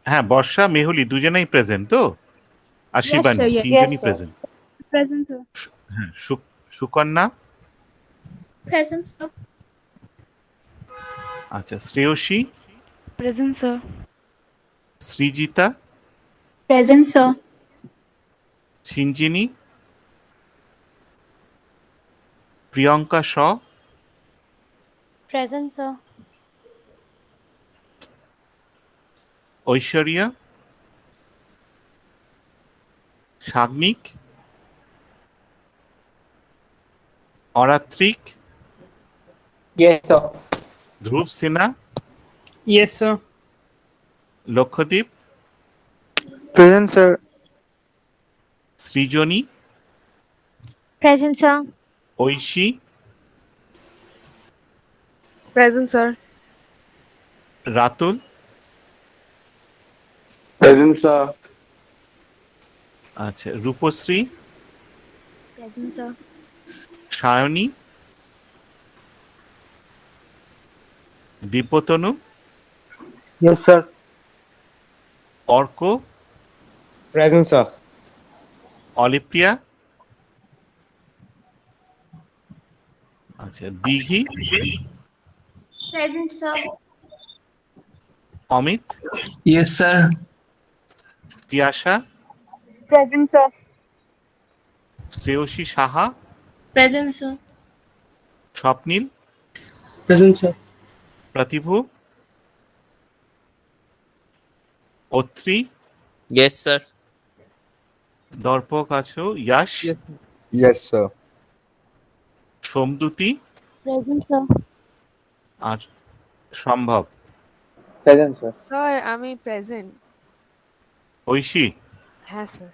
হ্যাঁ, বর্ষা মেহুলি দুজনেই প্রেজেন্ট তো, আর Yes, শিবানী sir, yes. তিনজনই Yes, sir. Present. Present, sir. হ্যাঁ, Sukanya, Present, sir. আচ্ছা, Shreyasi, Present, sir. Srijita, Present, sir. Sinjini, Priyanka শ, Present, sir. Aishwarya, Sagnik, অরাত্রিক, Yes, sir. ধ্রুব Sinha, Yes, sir. Lakshadweep, Present, sir. সৃজনী, Present, sir. Oishi, Present, sir. Ratul, Present, sir. আচ্ছা, Rupashree, Present, sir. Sayani, দীপতনু, Yes, sir. Arka, Present, sir. অলিপ্রিয়া, আচ্ছা, দিঘি, Present, sir. Amit, Yes, sir. Tiyasha, Present, sir. Shreyasi Saha, Present, sir. স্বপ্নীল, Present, sir. প্রতিভু, Atri, Yes, sir. দর্পক আছো, Yash, Yes, sir. সোমদুতি, Present, sir. আর সম্ভব। Present, sir. Sir, আমি present. Oishi, হ্যাঁ, sir.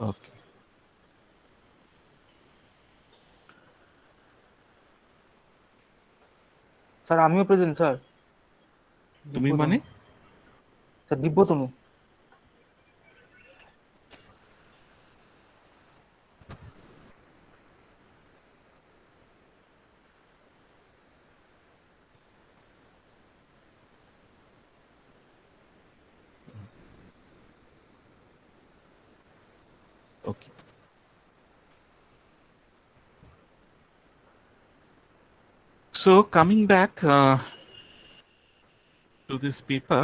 ওকে, Sir, আমিও present, sir. তুমি মানে? Sir, দিব্যতনু। Okay. So coming back to this paper,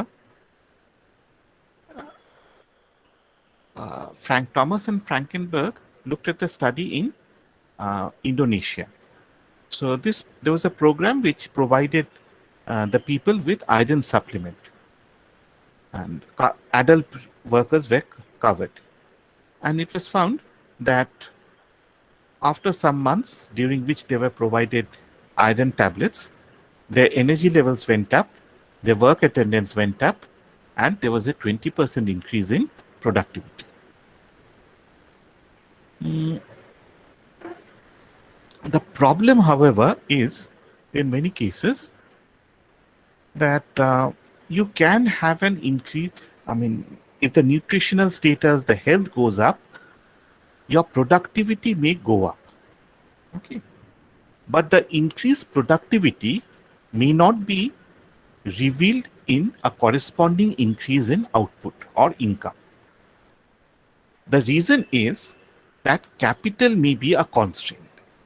Frank Thomas and Frankenberg looked at the study in Indonesia. So there was a program which provided the people with iron supplement, and adult workers were covered. And it was found that after some months during which they were provided iron tablets, their energy levels went up, their work attendance went up, and there was a 20% increase in productivity. The problem, however, is in many cases that you can have an increase. I mean, if the nutritional status, the health goes up, your productivity may go up. Okay. But the increased productivity may not be revealed in a corresponding increase in output or income. The reason is that capital may be a constraint,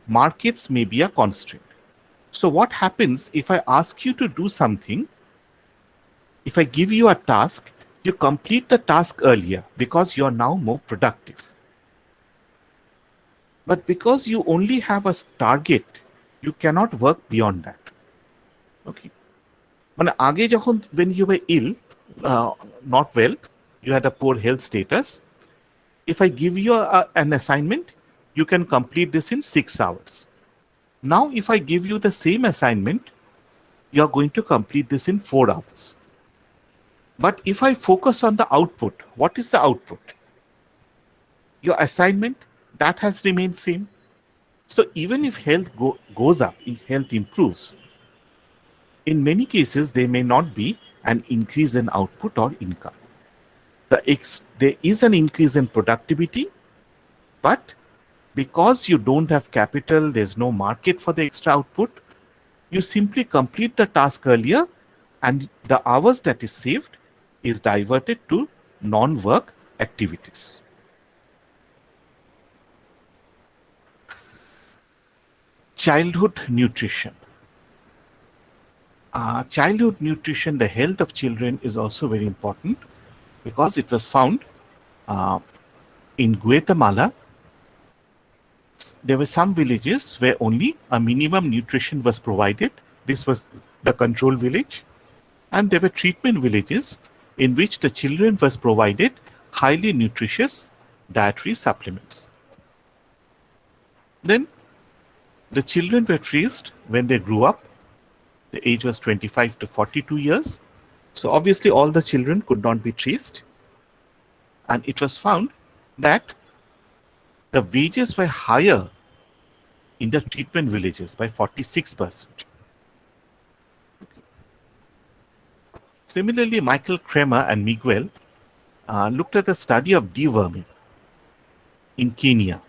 markets may be a constraint. So, what happens if I ask you to do something? If I give you a task, you complete the task earlier because you are now more productive. But because you only have a target, you cannot work beyond that. Okay. মানে আগে যখন when you were ill, not well, you had a poor health status. If I give you an assignment, you can complete this in 6 hours. Now, if I give you the same assignment, you are going to complete this in 4 hours. But if I focus on the output, what is the output? Your assignment, that has remained same. So even if health goes up, if health improves, in many cases, there may not be an increase in output or income. There is an increase in productivity, but because you don't have capital, there's no market for the extra output, you simply complete the task earlier and the hours that is saved is diverted to non-work activities. Childhood nutrition. Childhood nutrition, the health of children is also very important because it was found in Guatemala. There were some villages where only a minimum nutrition was provided. This was the control village. And there were treatment villages in which the children was provided highly nutritious dietary supplements. Then the children were traced when they grew up. The age was 25 to 42 years. So obviously all the children could not be traced. And it was found that the wages were higher in the treatment villages by 46%. Similarly, Michael Kremer and Miguel looked at the study of deworming in Kenya.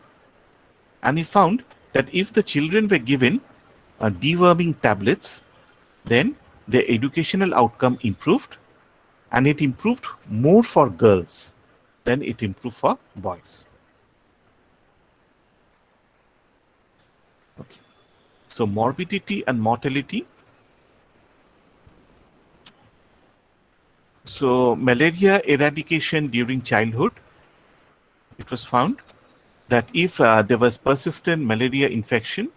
And he found that if the children were given deworming tablets, then their educational outcome improved, and it improved more for girls than it improved for boys. Okay. So morbidity and mortality. So malaria eradication during childhood, it was found that if there was persistent malaria infection,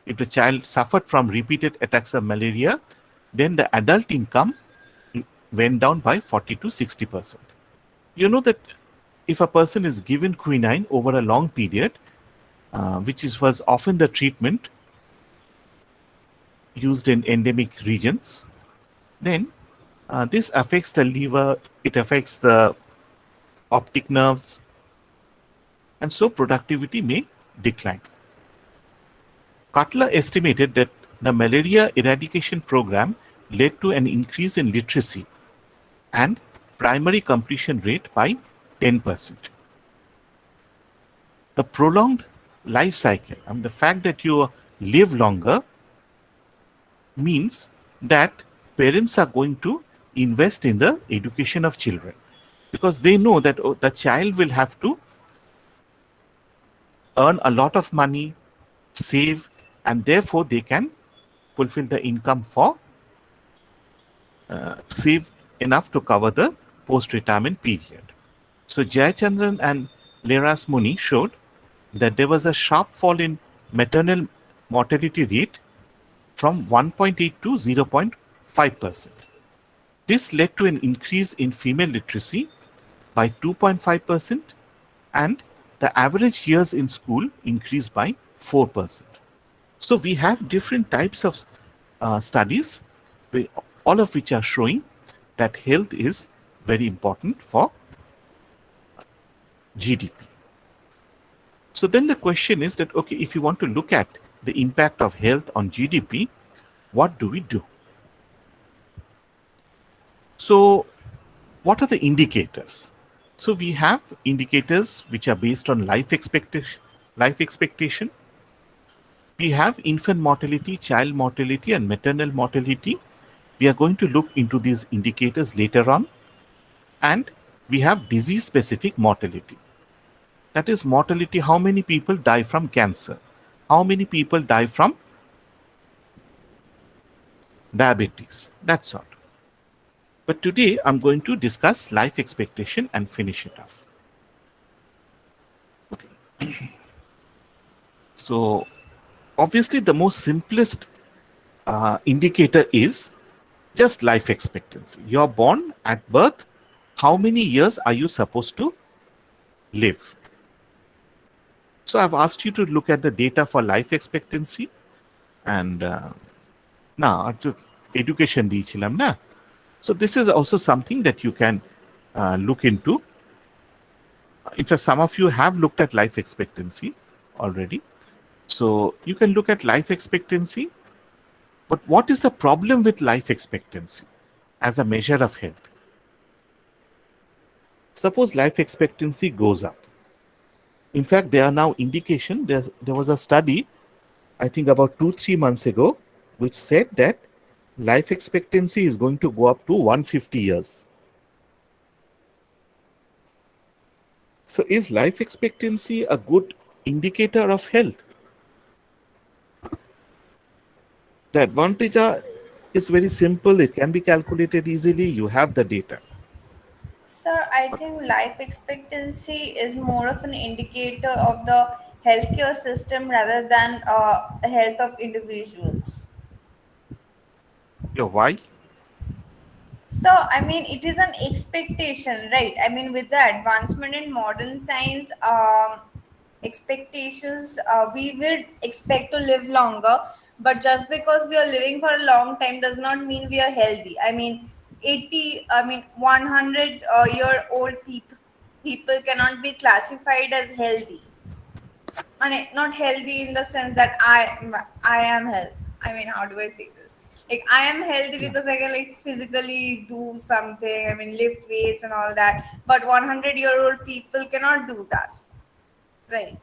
if the child suffered from repeated attacks of malaria, then the adult income went down by 40 to 60%. You know that if a person is given quinine over a long period, which was often the treatment used in endemic regions, then this affects the liver, it affects the optic nerves, and so productivity may decline. Cutler estimated that the malaria eradication program led to an increase in literacy and primary completion rate by 10%. The prolonged life cycle and the fact that you live longer means that parents are going to invest in the education of children because they know that the child will have to earn a lot of money, save, and therefore they can fulfill the income for save enough to cover the post-retirement period. So Jayachandran and Leras Muni showed that there was a sharp fall in maternal mortality rate from 1.8 to 0.5%. This led to an increase in female literacy by 2.5%, and the average years in school increased by 4%. So we have different types of studies, all of which are showing that health is very important for GDP. So then the question is that, okay, if you want to look at the impact of health on GDP, what do we do? So what are the indicators? So we have indicators which are based on life expectation. We have infant mortality, child mortality, and maternal mortality. We are going to look into these indicators later on. And we have disease-specific mortality. That is mortality, how many people die from cancer, how many people die from diabetes, that sort. But today I'm going to discuss life expectation and finish it off. Okay. So obviously the most simplest indicator is just life expectancy. You're born at birth, how many years are you supposed to live? So I've asked you to look at the data for life expectancy and now education dichilam na. So this is also something that you can look into. In fact, some of you have looked at life expectancy already. So you can look at life expectancy. But what is the problem with life expectancy as a measure of health? Suppose life expectancy goes up. In fact, there are now indication. There was a study, I think about 2-3 months ago, which said that life expectancy is going to go up to 150 years. So is life expectancy a good indicator of health? The advantage is very simple. It can be calculated easily. You have the data. Sir, I think life expectancy is more of an indicator of the healthcare system rather than health of individuals. Yeah, why? So, I mean, it is an expectation, right? I mean, with the advancement in modern science, expectations, we would expect to live longer, but just because we are living for a long time does not mean we are healthy. I mean, 100 year old people cannot be classified as healthy. And not healthy in the sense that I am healthy. I mean, how do I say this? Like, I am healthy because I can like physically do something. I mean, lift weights and all that. But 100-year-old people cannot do that, right?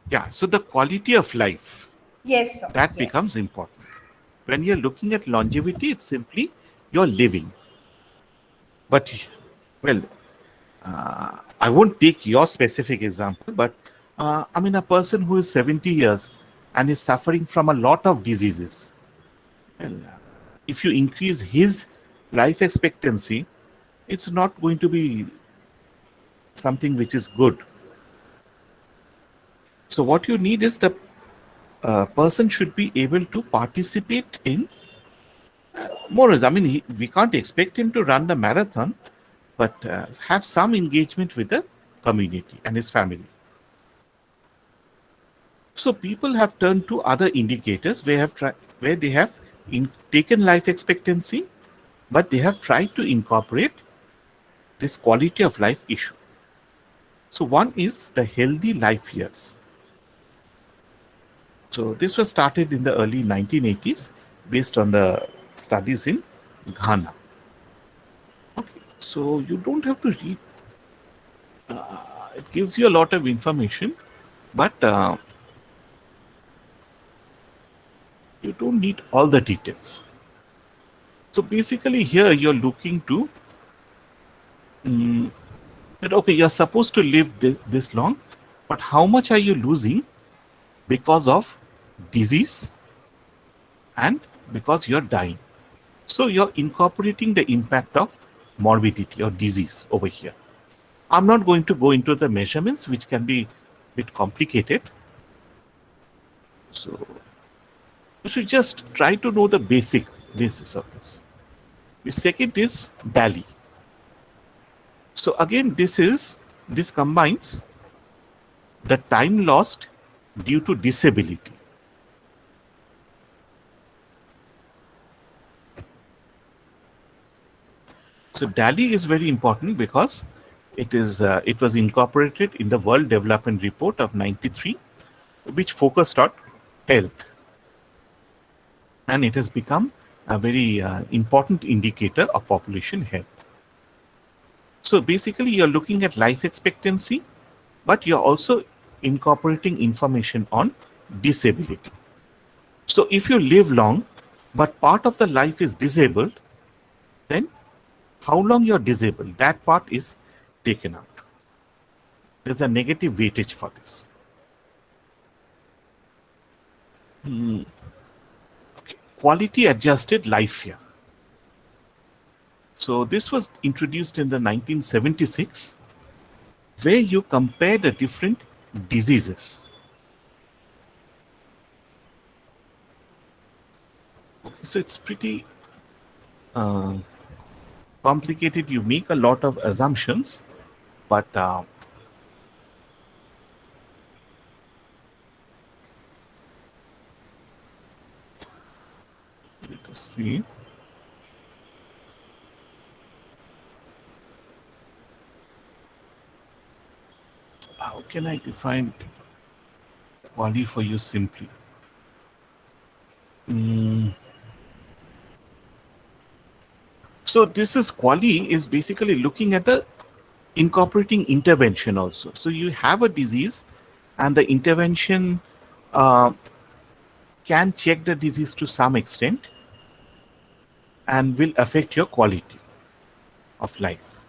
Yeah. So the quality of life, Yes, sir. that Yes. becomes important. When you're looking at longevity, it's simply you're living. But well, I won't take your specific example, but I mean, a person who is 70 years and is suffering from a lot of diseases, well, if you increase his life expectancy, it's not going to be something which is good. So, what you need is the person should be able to participate in more. I mean, we can't expect him to run the marathon, but have some engagement with the community and his family. So people have turned to other indicators where they have taken life expectancy, but they have tried to incorporate this quality of life issue. So one is the healthy life years. So this was started in the early 1980s based on the studies in Ghana. Okay, so you don't have to read. It gives you a lot of information, but you don't need all the details. So basically here you're looking to that okay, you're supposed to live this long, but how much are you losing because of disease and because you're dying? So you're incorporating the impact of morbidity or disease over here. I'm not going to go into the measurements, which can be a bit complicated. So you should just try to know the basis of this. The second is DALY. So again, this combines the time lost due to disability. So DALY is very important because it was incorporated in the World Development Report of '93, which focused on health, and it has become a very important indicator of population health. So basically, you're looking at life expectancy, but you're also incorporating information on disability. So if you live long, but part of the life is disabled, then how long you're disabled, that part is taken out. There's a negative weightage for this. Okay. Quality adjusted life year. So this was introduced in the 1976, where you compare the different diseases. Okay, so it's pretty complicated. You make a lot of assumptions, but let us see. How can I define quality for you simply? So this is quali is basically looking at the incorporating intervention also. So you have a disease, and the intervention can check the disease to some extent and will affect your quality of life.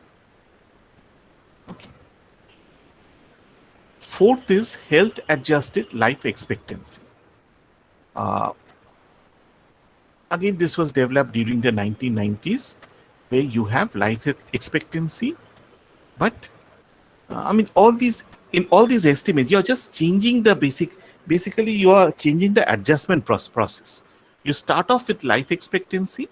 Okay. Fourth is health adjusted life expectancy. Again, this was developed during the 1990s, where you have life expectancy, but I mean, all these estimates, you're just changing the basically you are changing the adjustment process. You start off with life expectancy,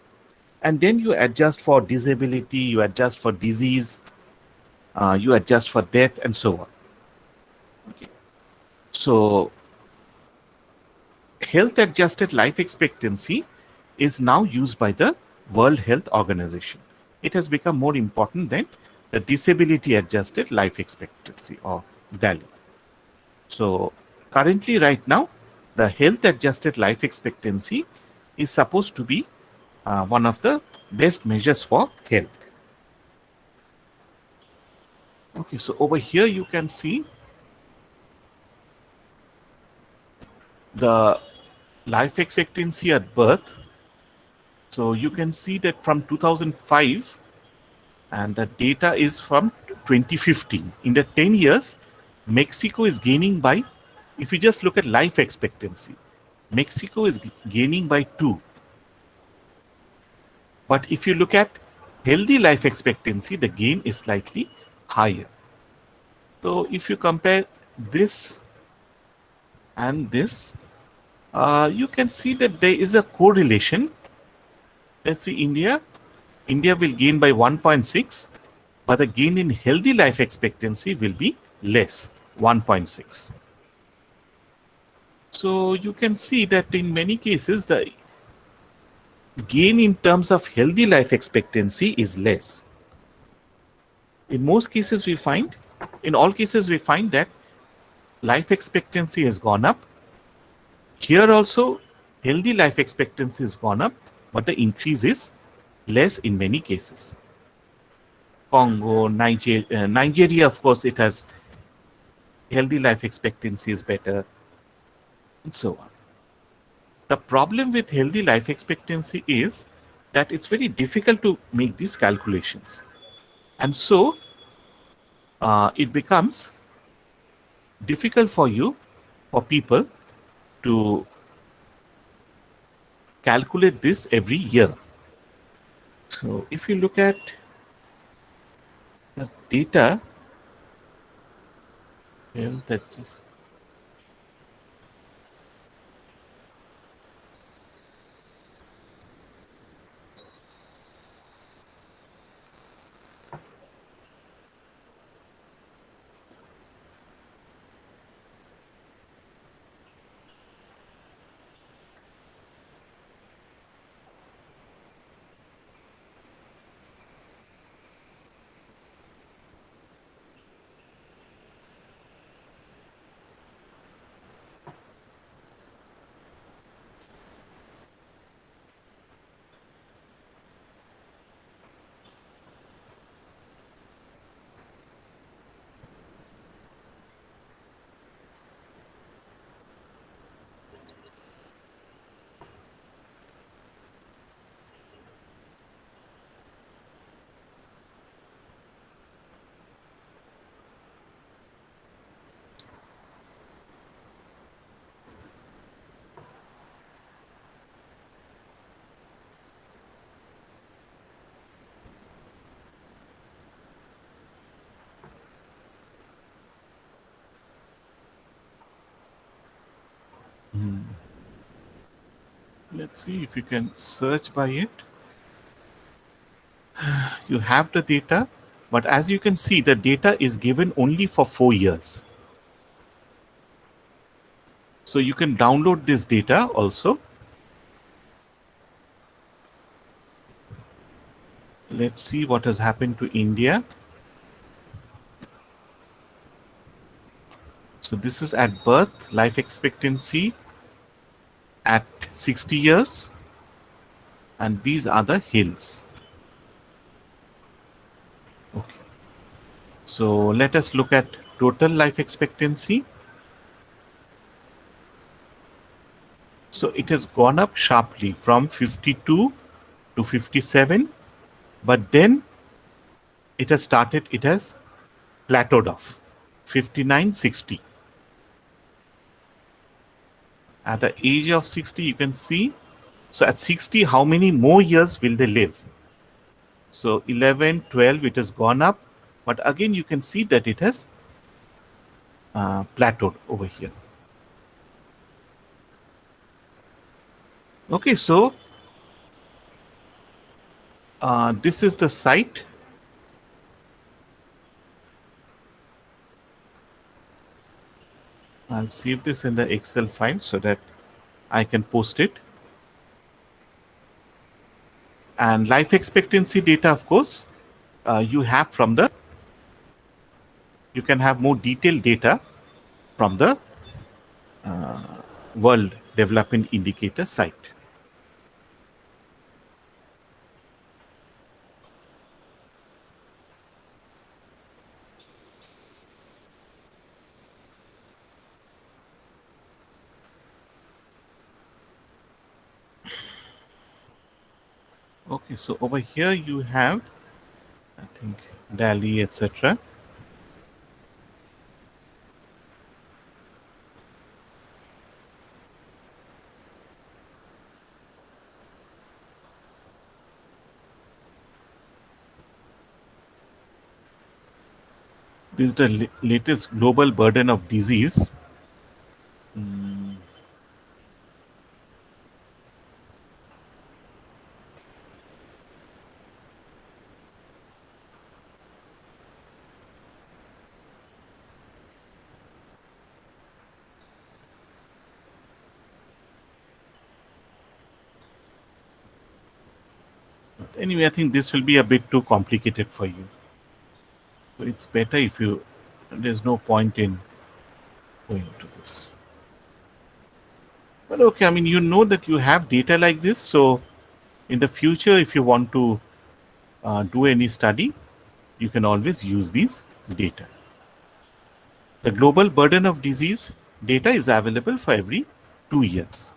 and then you adjust for disability, you adjust for disease, you adjust for death, and so on. Okay. So health adjusted life expectancy is now used by the World Health Organization. It has become more important than the disability adjusted life expectancy, or DALY. So currently, right now, the health adjusted life expectancy is supposed to be one of the best measures for health. Okay, so over here you can see the life expectancy at birth. So you can see that from 2005, and the data is from 2015. In the 10 years, Mexico is gaining by, if you just look at life expectancy, Mexico is gaining by 2. But if you look at healthy life expectancy, the gain is slightly higher. So if you compare this and this, you can see that there is a correlation. Let's see India. India will gain by 1.6, but the gain in healthy life expectancy will be less, 1.6. So you can see that in many cases, the gain in terms of healthy life expectancy is less. In most cases, in all cases, we find that life expectancy has gone up. Here also, healthy life expectancy has gone up, but the increase is less in many cases. Congo, Nigeria, of course, it has healthy life expectancy is better, and so on. The problem with healthy life expectancy is that it's very difficult to make these calculations. And so it becomes difficult for people to calculate this every year. So if you look at the data, well, that is Let's see if you can search by it. You have the data, but as you can see, the data is given only for 4 years. So you can download this data also. Let's see what has happened to India. So this is at birth, life expectancy at 60 years, and these are the hills. Okay. So let us look at total life expectancy. So it has gone up sharply from 52 to 57, but then it has plateaued off, 59, 60. At the age of 60, you can see, so at 60, how many more years will they live? So 11, 12, it has gone up, but again, you can see that it has plateaued over here. Okay, so this is the site. I'll save this in the Excel file so that I can post it. And life expectancy data, of course, you have from the, you can have more detailed data from the World Development Indicator site. Okay, so over here you have, I think, Delhi, etc. This is the latest global burden of disease. But anyway, I think this will be a bit too complicated for you. So it's better if you, there's no point in going to this. But okay, I mean, you know that you have data like this. So in the future, if you want to do any study, you can always use these data. The global burden of disease data is available for every 2 years.